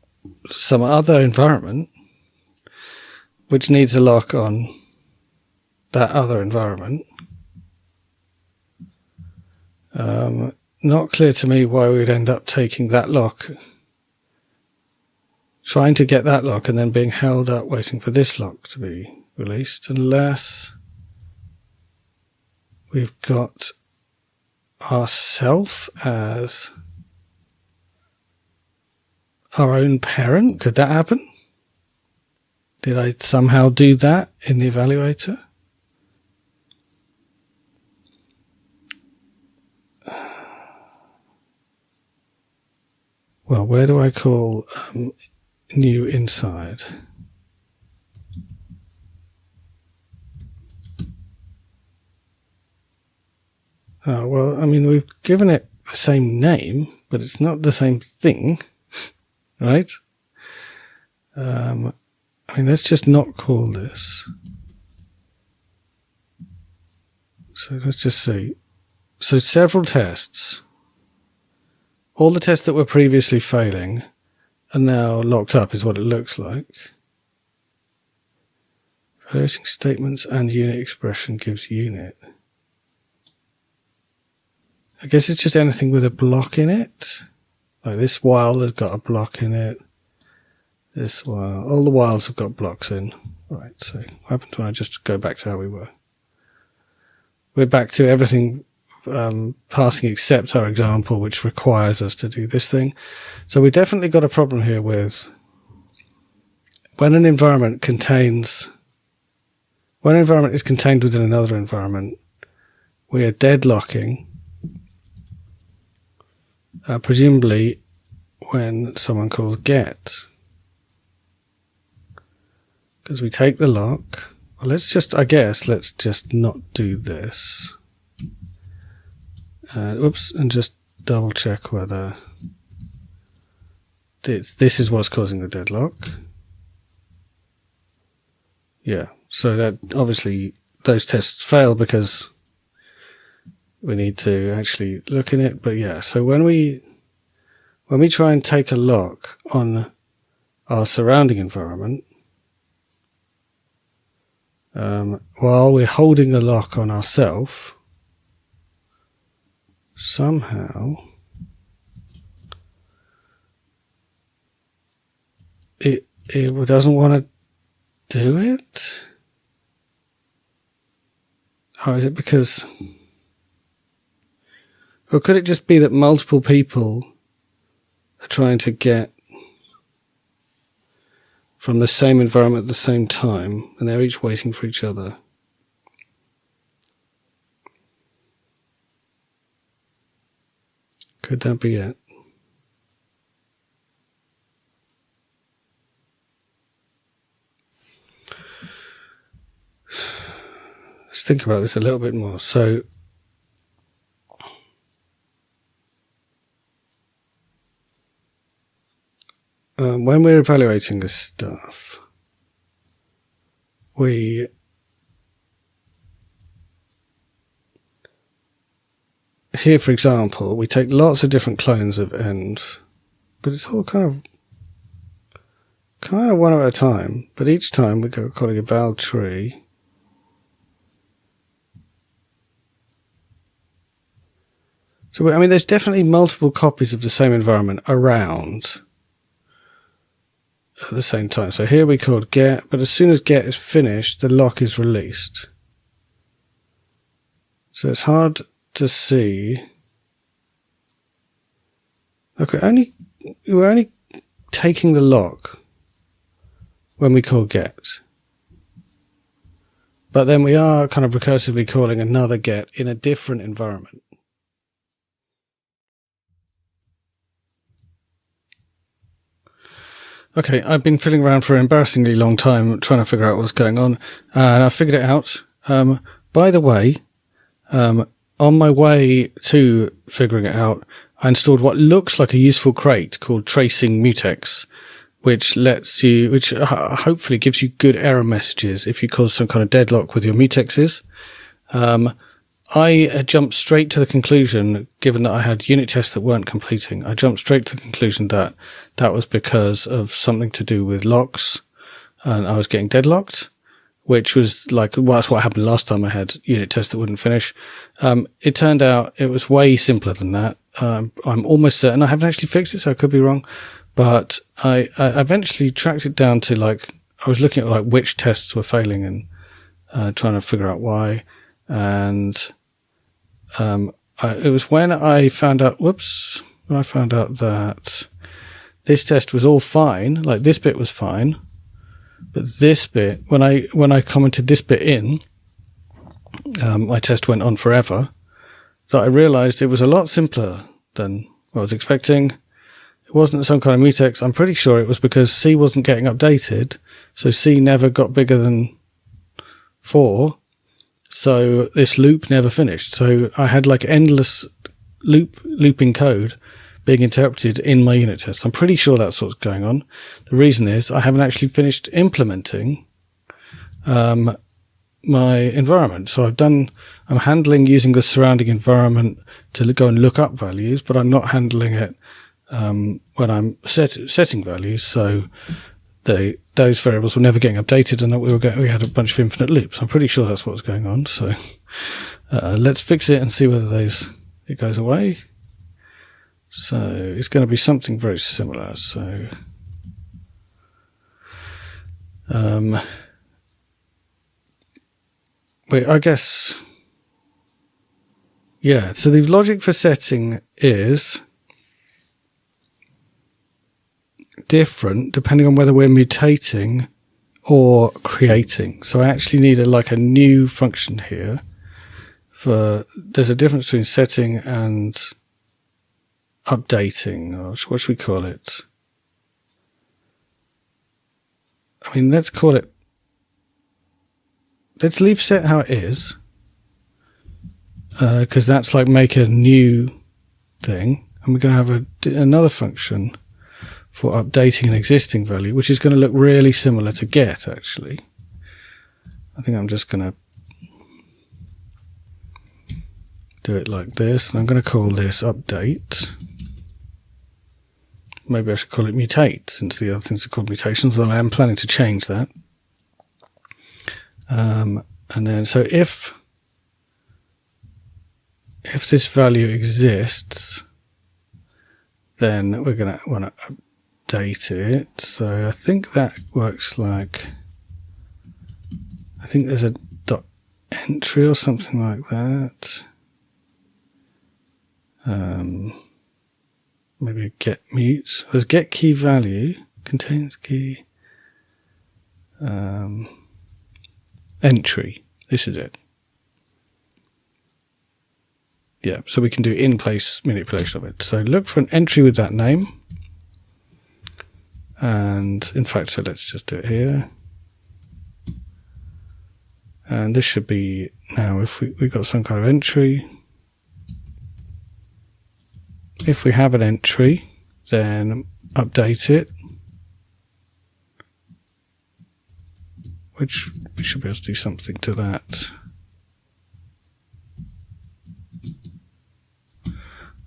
some other environment, which needs a lock on that other environment. Not clear to me why we'd end up taking that lock, trying to get that lock and then being held up waiting for this lock to be released, unless we've got ourself as our own parent. Could that happen? Did I somehow do that in the evaluator? Well, where do I call new inside? Well, I mean, we've given it the same name, but it's not the same thing, right? I mean, let's just not call this. So let's just see. So several tests. All the tests that were previously failing are now locked up, is what it looks like. Evaluating statements and unit expression gives unit. I guess it's just anything with a block in it. Like this while has got a block in it. This while. All the whiles have got blocks in. Right, so what happened when I just go back to how we were? We're back to everything passing except our example, which requires us to do this thing. So we definitely got a problem here with when an environment is contained within another environment, we are deadlocking, presumably when someone calls get. Because we take the lock. Well, let's just not do this. And just double check whether this is what's causing the deadlock. Yeah, so that obviously those tests fail because we need to actually look in it. But yeah, so when we try and take a lock on our surrounding environment, while we're holding the lock on ourselves, somehow it doesn't want to do it? Or is it because... Or could it just be that multiple people are trying to get from the same environment at the same time, and they're each waiting for each other? Could that be it? Let's think about this a little bit more. So, when we're evaluating this stuff, here, for example, we take lots of different clones of end, but it's all kind of one at a time. But each time we go calling a val tree. So, I mean, there's definitely multiple copies of the same environment around at the same time. So here we called get, but as soon as get is finished, the lock is released. So it's hard to see. Okay, we're only taking the lock when we call get. But then we are kind of recursively calling another get in a different environment. Okay, I've been fiddling around for an embarrassingly long time trying to figure out what's going on, and I figured it out. By the way, on my way to figuring it out, I installed what looks like a useful crate called Tracing Mutex, which hopefully gives you good error messages if you cause some kind of deadlock with your mutexes. I jumped straight to the conclusion, given that I had unit tests that weren't completing, I jumped straight to the conclusion that that was because of something to do with locks, and I was getting deadlocked, which was like, well, that's what happened last time I had unit tests that wouldn't finish. It turned out it was way simpler than that. I'm almost certain I haven't actually fixed it, so I could be wrong. But I eventually tracked it down to I was looking at which tests were failing and trying to figure out why. And it was when I found out that this test was all fine, like this bit was fine, but this bit, when I commented this bit in, my test went on forever, that I realized it was a lot simpler than what I was expecting. It wasn't some kind of mutex. I'm pretty sure it was because C wasn't getting updated, so C never got bigger than 4. So this loop never finished. So I had endless looping code being interpreted in my unit test. I'm pretty sure that's what's going on. The reason is I haven't actually finished implementing my environment. So I'm handling using the surrounding environment to go and look up values, but I'm not handling it when I'm setting values. So those variables were never getting updated, and we had a bunch of infinite loops. I'm pretty sure that's what was going on. So let's fix it and see whether it goes away. So it's going to be something very similar. So I guess, yeah. So the logic for setting is different depending on whether we're mutating or creating. So I actually need a new function here. There's a difference between setting and updating, or what should we call it? I mean, let's leave set how it is, because that's make a new thing, and we're going to have another function for updating an existing value, which is going to look really similar to get, actually. I think I'm just going to do it like this, and I'm going to call this update. Maybe I should call it mutate, since the other things are called mutations, though I am planning to change that. And then, so if this value exists, then we're going to want to update it. So I think that works I think there's a dot entry or something like that. Maybe a get mute. There's get key value, contains key, entry. This is it. Yeah, so we can do in-place manipulation of it. So look for an entry with that name. And in fact, so let's just do it here. And this should be, now if we got some kind of entry. If we have an entry, then update it, which we should be able to do something to that.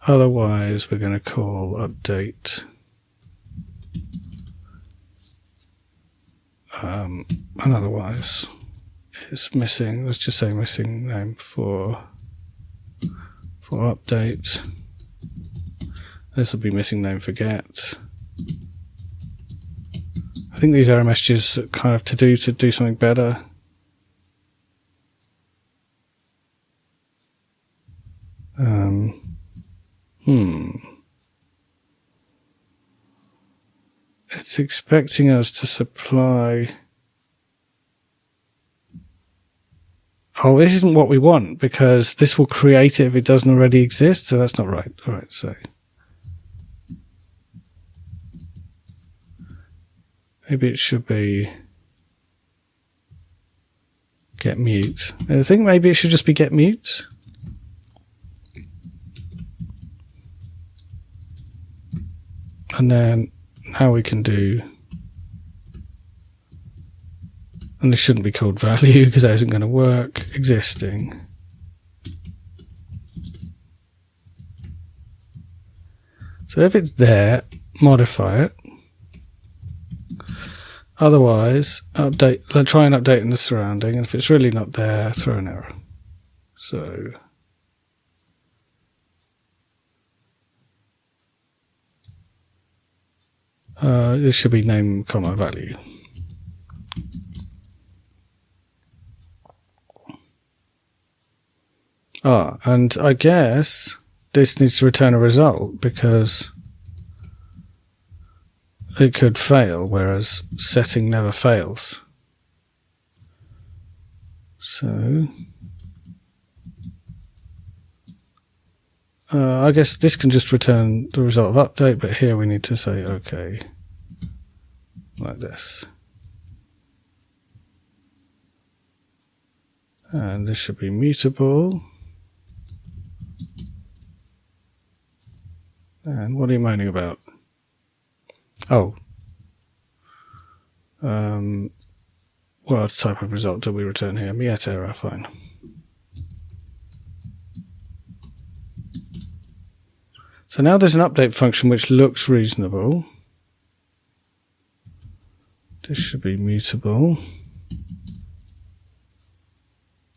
Otherwise, we're going to call update and otherwise it's missing, let's just say missing name for update. This will be missing name for get. I think these error messages are kind of to do something better. It's expecting us to supply. Oh, this isn't what we want, because this will create it if it doesn't already exist, so that's not right. All right, so maybe it should be get mute. I think maybe it should just be get mute. And then now we can do, and this shouldn't be called value because that isn't going to work, existing. So if it's there, modify it. Otherwise, update. Let's try and update in the surrounding, and if it's really not there, throw an error. So this should be name, comma, value. And I guess this needs to return a result because it could fail, whereas setting never fails. So I guess this can just return the result of update, but here we need to say okay, like this. And this should be mutable. And what are you moaning about? Oh. What type of result do we return here? Miet error, fine. So now there's an update function which looks reasonable. This should be mutable,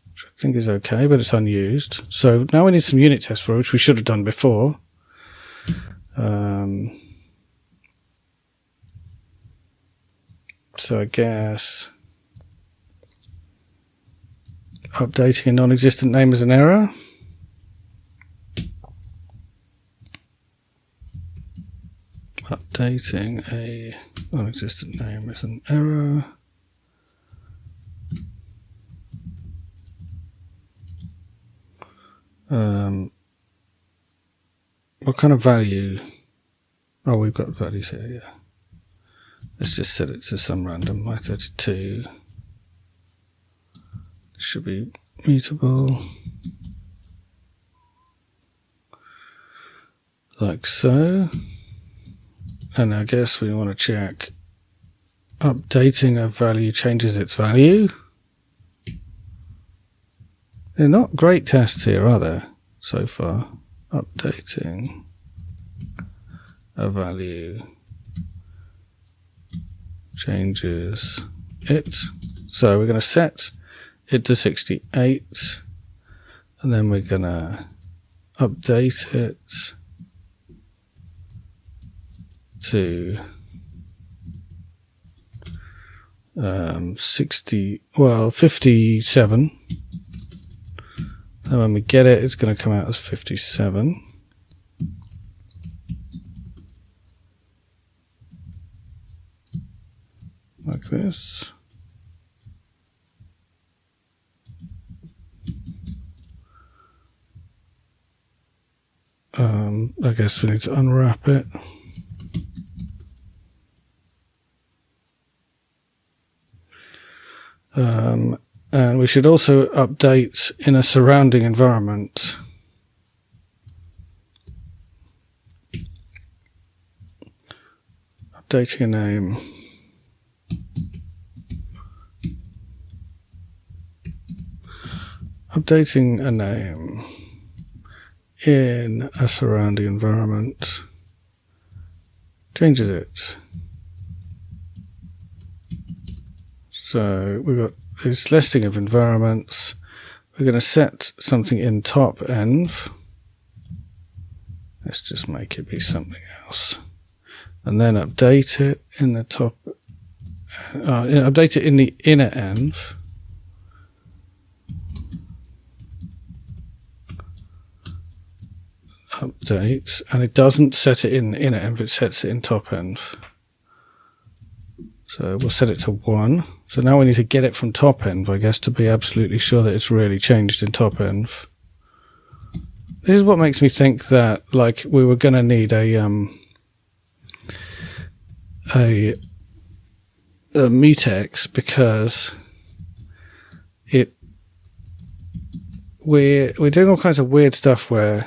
which I think is okay, but it's unused. So now we need some unit tests for it, which we should have done before. So I guess updating a non-existent name is an error. Updating a non-existent name is an error. What kind of value? Oh, we've got values here, yeah. Let's just set it to some random, my32. It should be mutable. Like so. And I guess we want to check updating a value changes its value. They're not great tests here, are there, so far? Updating a value changes it. So we're going to set it to 68, and then we're going to update it to 57. And when we get it, it's going to come out as 57. Like this. I guess we need to unwrap it. And we should also update in a surrounding environment. Updating a name. Updating a name in a surrounding environment changes it. So we've got this listing of environments. We're going to set something in top env. Let's just make it be something else. And then update it in the top, update it in the inner env. update, and it doesn't set it in inner env, it sets it in top env. So we'll set it to 1. So now we need to get it from top env, I guess, to be absolutely sure that it's really changed in top env. This is what makes me think that, like, we were going to need a mutex, because we're doing all kinds of weird stuff where,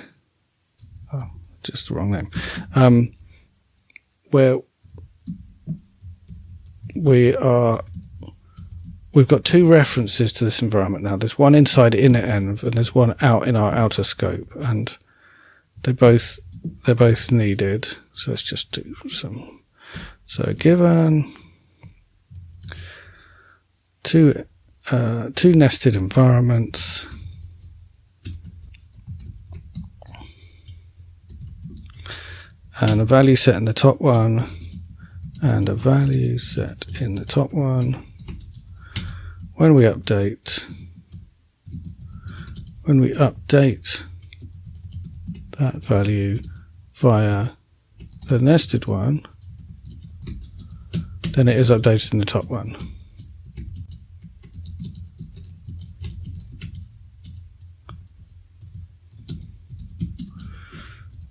oh, just the wrong name, where we've got two references to this environment now. There's one inside inner env and there's one out in our outer scope, and they're both needed. So let's just do some. So given two nested environments, and a value set in the top one and a value set in the top one. When we update that value via the nested one, then it is updated in the top one.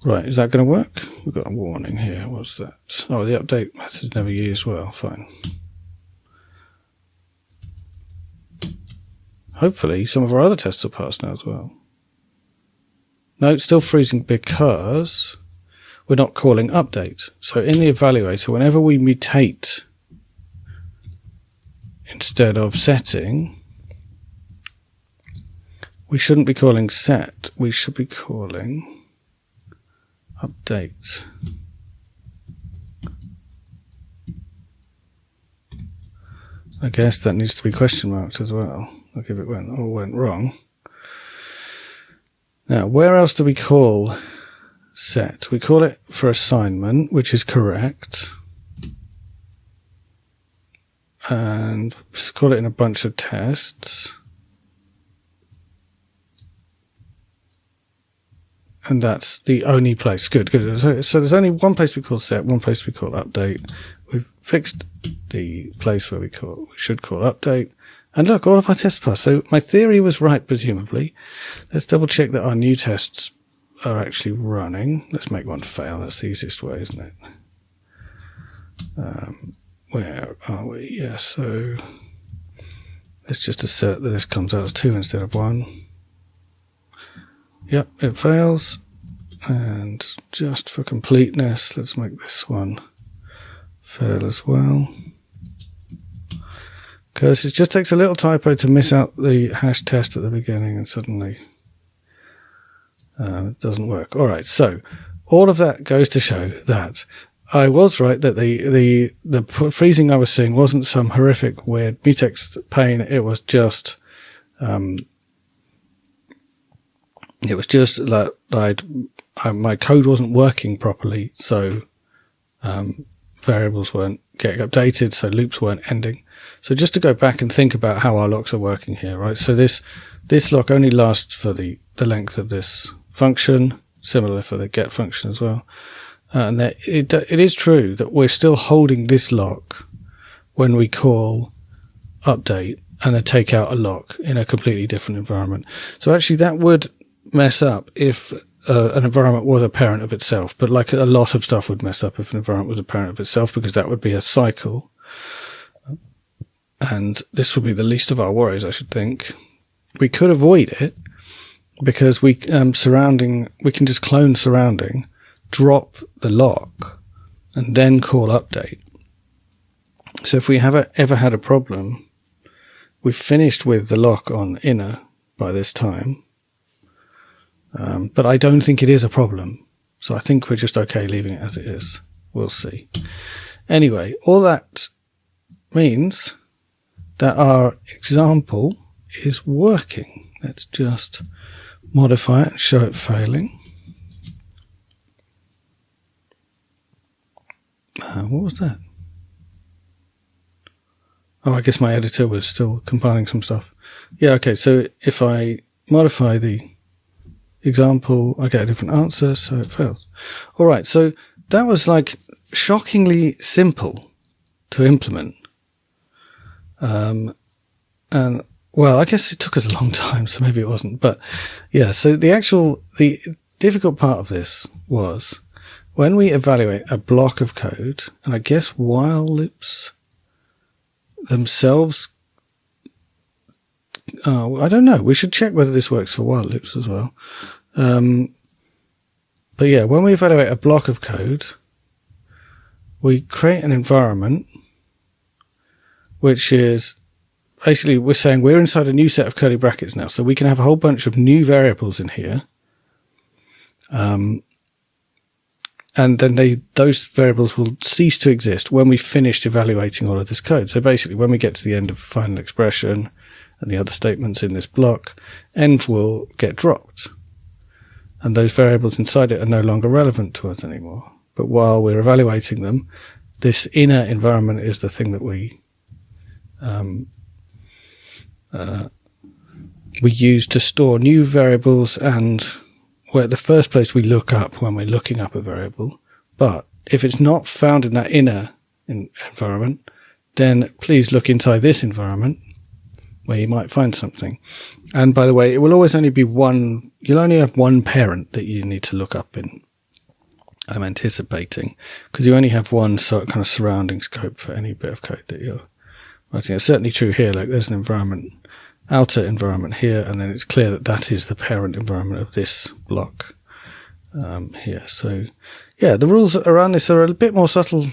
Right, is that going to work? We've got a warning here. What's that? Oh, the update method is never used. Well, fine. Hopefully some of our other tests will pass now as well. No, it's still freezing because we're not calling update. So in the evaluator, whenever we mutate instead of setting, we shouldn't be calling set. We should be calling update. I guess that needs to be question marked as well. Like if it went wrong. Now, where else do we call set? We call it for assignment, which is correct. And call it in a bunch of tests. And that's the only place. Good. So there's only one place we call set, one place we call update. We've fixed the place where we should call update. And look, all of our tests passed. So my theory was right, presumably. Let's double check that our new tests are actually running. Let's make one fail. That's the easiest way, isn't it? Where are we? Yeah, so let's just assert that this comes out as 2 instead of 1. Yep, it fails. And just for completeness, let's make this one fail as well. Because it just takes a little typo to miss out the hash test at the beginning, and suddenly it doesn't work. All right, so all of that goes to show that I was right, that the freezing I was seeing wasn't some horrific weird mutex pain. It was just that my code wasn't working properly, so variables weren't getting updated, so loops weren't ending. So just to go back and think about how our locks are working here, right? So this lock only lasts for the length of this function, similar for the get function as well. And that it is true that we're still holding this lock when we call update and then take out a lock in a completely different environment. So actually that would mess up if an environment was a parent of itself, but like a lot of stuff would mess up if an environment was a parent of itself, because that would be a cycle. And this would be the least of our worries, I should think. We could avoid it because we can just clone surrounding, drop the lock, and then call update. So if we have ever had a problem, we've finished with the lock on inner by this time. But I don't think it is a problem. So I think we're just okay leaving it as it is. We'll see. Anyway, all that means that our example is working. Let's just modify it and show it failing. What was that? Oh, I guess my editor was still compiling some stuff. Yeah, okay, so if I modify the example, I get a different answer, so it fails. All right, so that was like shockingly simple to implement. And well, I guess it took us a long time, so maybe it wasn't. But yeah, so the difficult part of this was when we evaluate a block of code, and I guess while loops themselves, I don't know. We should check whether this works for while loops as well. But yeah, when we evaluate a block of code, we create an environment, which is basically we're saying we're inside a new set of curly brackets now, so we can have a whole bunch of new variables in here. And then those variables will cease to exist when we've finished evaluating all of this code. So basically, when we get to the end of the final expression and the other statements in this block, env will get dropped. And those variables inside it are no longer relevant to us anymore. But while we're evaluating them, this inner environment is the thing that we use to store new variables, and where the first place we look up when we're looking up a variable. But if it's not found in that inner environment, then please look inside this environment where you might find something. And by the way, it will always only be one. You'll only have one parent that you need to look up in. I'm anticipating, because you only have one sort of kind of surrounding scope for any bit of code that you're writing. It's certainly true here. Like there's an environment, outer environment here, and then it's clear that that is the parent environment of this block here. So yeah, the rules around this are a bit more subtle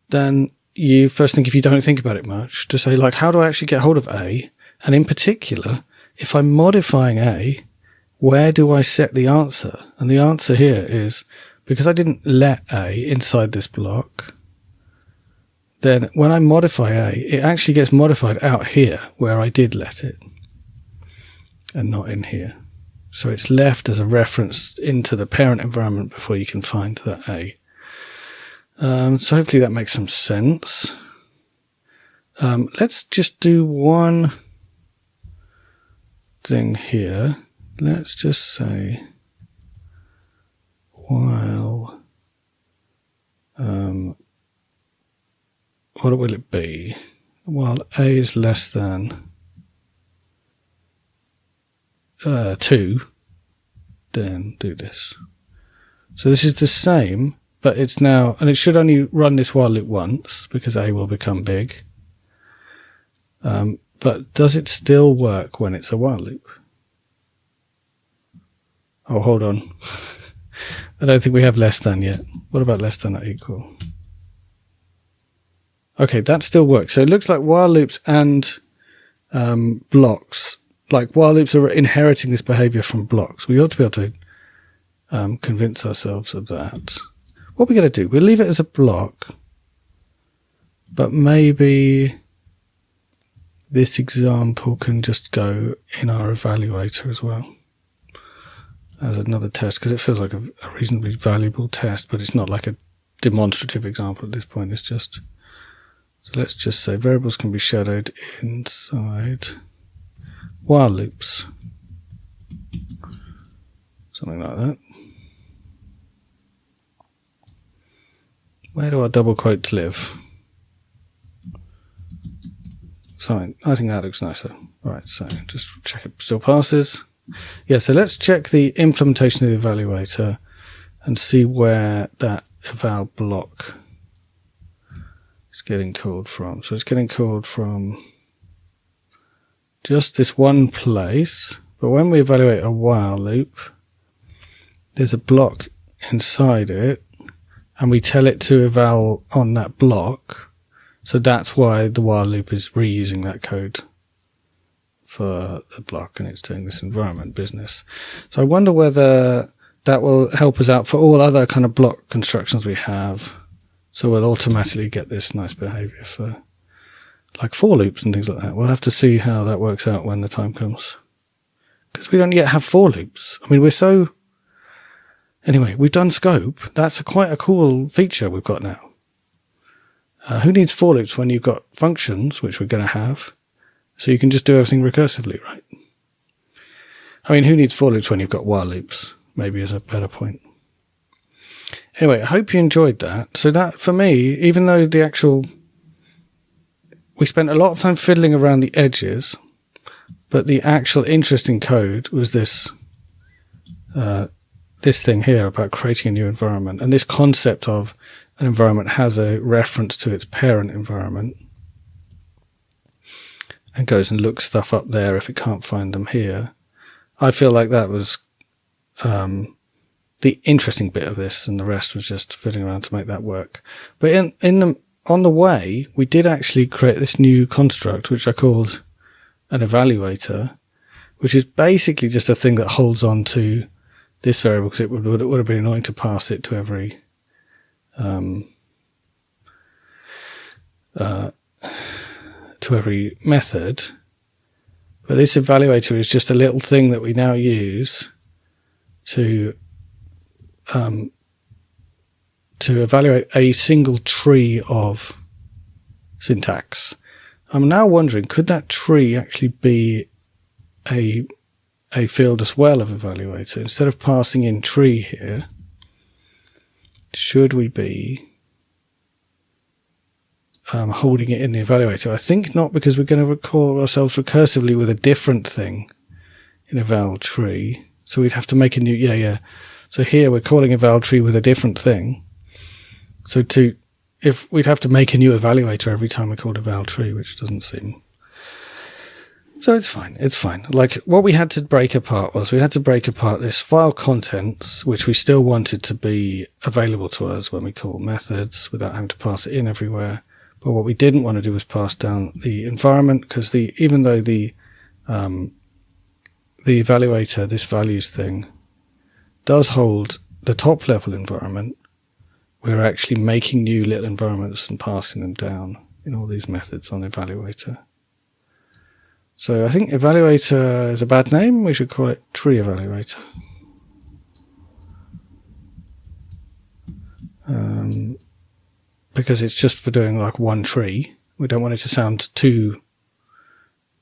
than you first think if you don't think about it much. To say, like, how do I actually get hold of A? And in particular, if I'm modifying A, where do I set the answer? And the answer here is, because I didn't let A inside this block, then when I modify A, it actually gets modified out here where I did let it, and not in here. So it's left as a reference into the parent environment before you can find that A. So hopefully that makes some sense. Let's just do one thing here. Let's just say while what will it be? While A is less than 2, then do this. So this is the same, but it's now, and it should only run this while loop once because A will become big. But does it still work when it's a while loop? Oh, hold on. I don't think we have less than yet. What about less than or equal? Okay, that still works. So it looks like while loops and blocks, like while loops are inheriting this behavior from blocks. We ought to be able to convince ourselves of that. What we're going to do, we'll leave it as a block, but maybe this example can just go in our evaluator as well as another test, because it feels like a reasonably valuable test, but it's not like a demonstrative example at this point. It's just, so let's just say variables can be shadowed inside while loops, something like that. Where do our double quotes live? Something, I think that looks nicer. All right, so just check it still passes. Yeah, so let's check the implementation of the evaluator and see where that eval block is getting called from. So it's getting called from just this one place, but when we evaluate a while loop, there's a block inside it, and we tell it to eval on that block. So that's why the while loop is reusing that code for the block, and it's doing this environment business. So I wonder whether that will help us out for all other kind of block constructions we have. So we'll automatically get this nice behavior for like for loops and things like that. We'll have to see how that works out when the time comes, because we don't yet have for loops. I mean, anyway, we've done scope. That's quite a cool feature we've got now. Who needs for loops when you've got functions, which we're going to have? So you can just do everything recursively, right? I mean, who needs for loops when you've got while loops? Maybe is a better point. Anyway, I hope you enjoyed that. So that, for me, even though we spent a lot of time fiddling around the edges, but the actual interesting code was this thing here about creating a new environment. And this concept of an environment has a reference to its parent environment and goes and looks stuff up there if it can't find them here. I feel like that was the interesting bit of this, and the rest was just fiddling around to make that work. But on the way, we did actually create this new construct, which I called an evaluator, which is basically just a thing that holds on to this variable, because it would have been annoying to pass it to every method. But this evaluator is just a little thing that we now use to evaluate a single tree of syntax. I'm now wondering, could that tree actually be a field as well of evaluator? Instead of passing in tree here, should we be holding it in the evaluator? I think not, because we're going to call ourselves recursively with a different thing in eval tree. So we'd have to make a new, So here we're calling eval tree with a different thing. So if we'd have to make a new evaluator every time we called eval tree, which doesn't seem. So it's fine. It's fine. Like, what we had to break apart was we had to break apart this file contents, which we still wanted to be available to us when we call methods without having to pass it in everywhere. But what we didn't want to do was pass down the environment, because even though the evaluator, this values thing, does hold the top level environment, we're actually making new little environments and passing them down in all these methods on evaluator. So I think evaluator is a bad name. We should call it tree evaluator. Because it's just for doing like one tree. We don't want it to sound we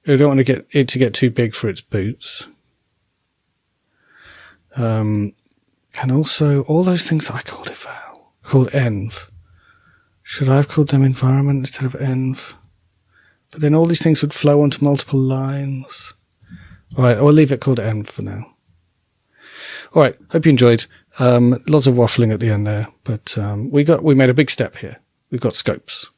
don't want to get it to get too big for its boots. And also all those things that I called called env. Should I have called them environment instead of env? But then all these things would flow onto multiple lines. All right, I'll leave it called env for now. All right, hope you enjoyed. Lots of waffling at the end there, but we made a big step here. We've got scopes.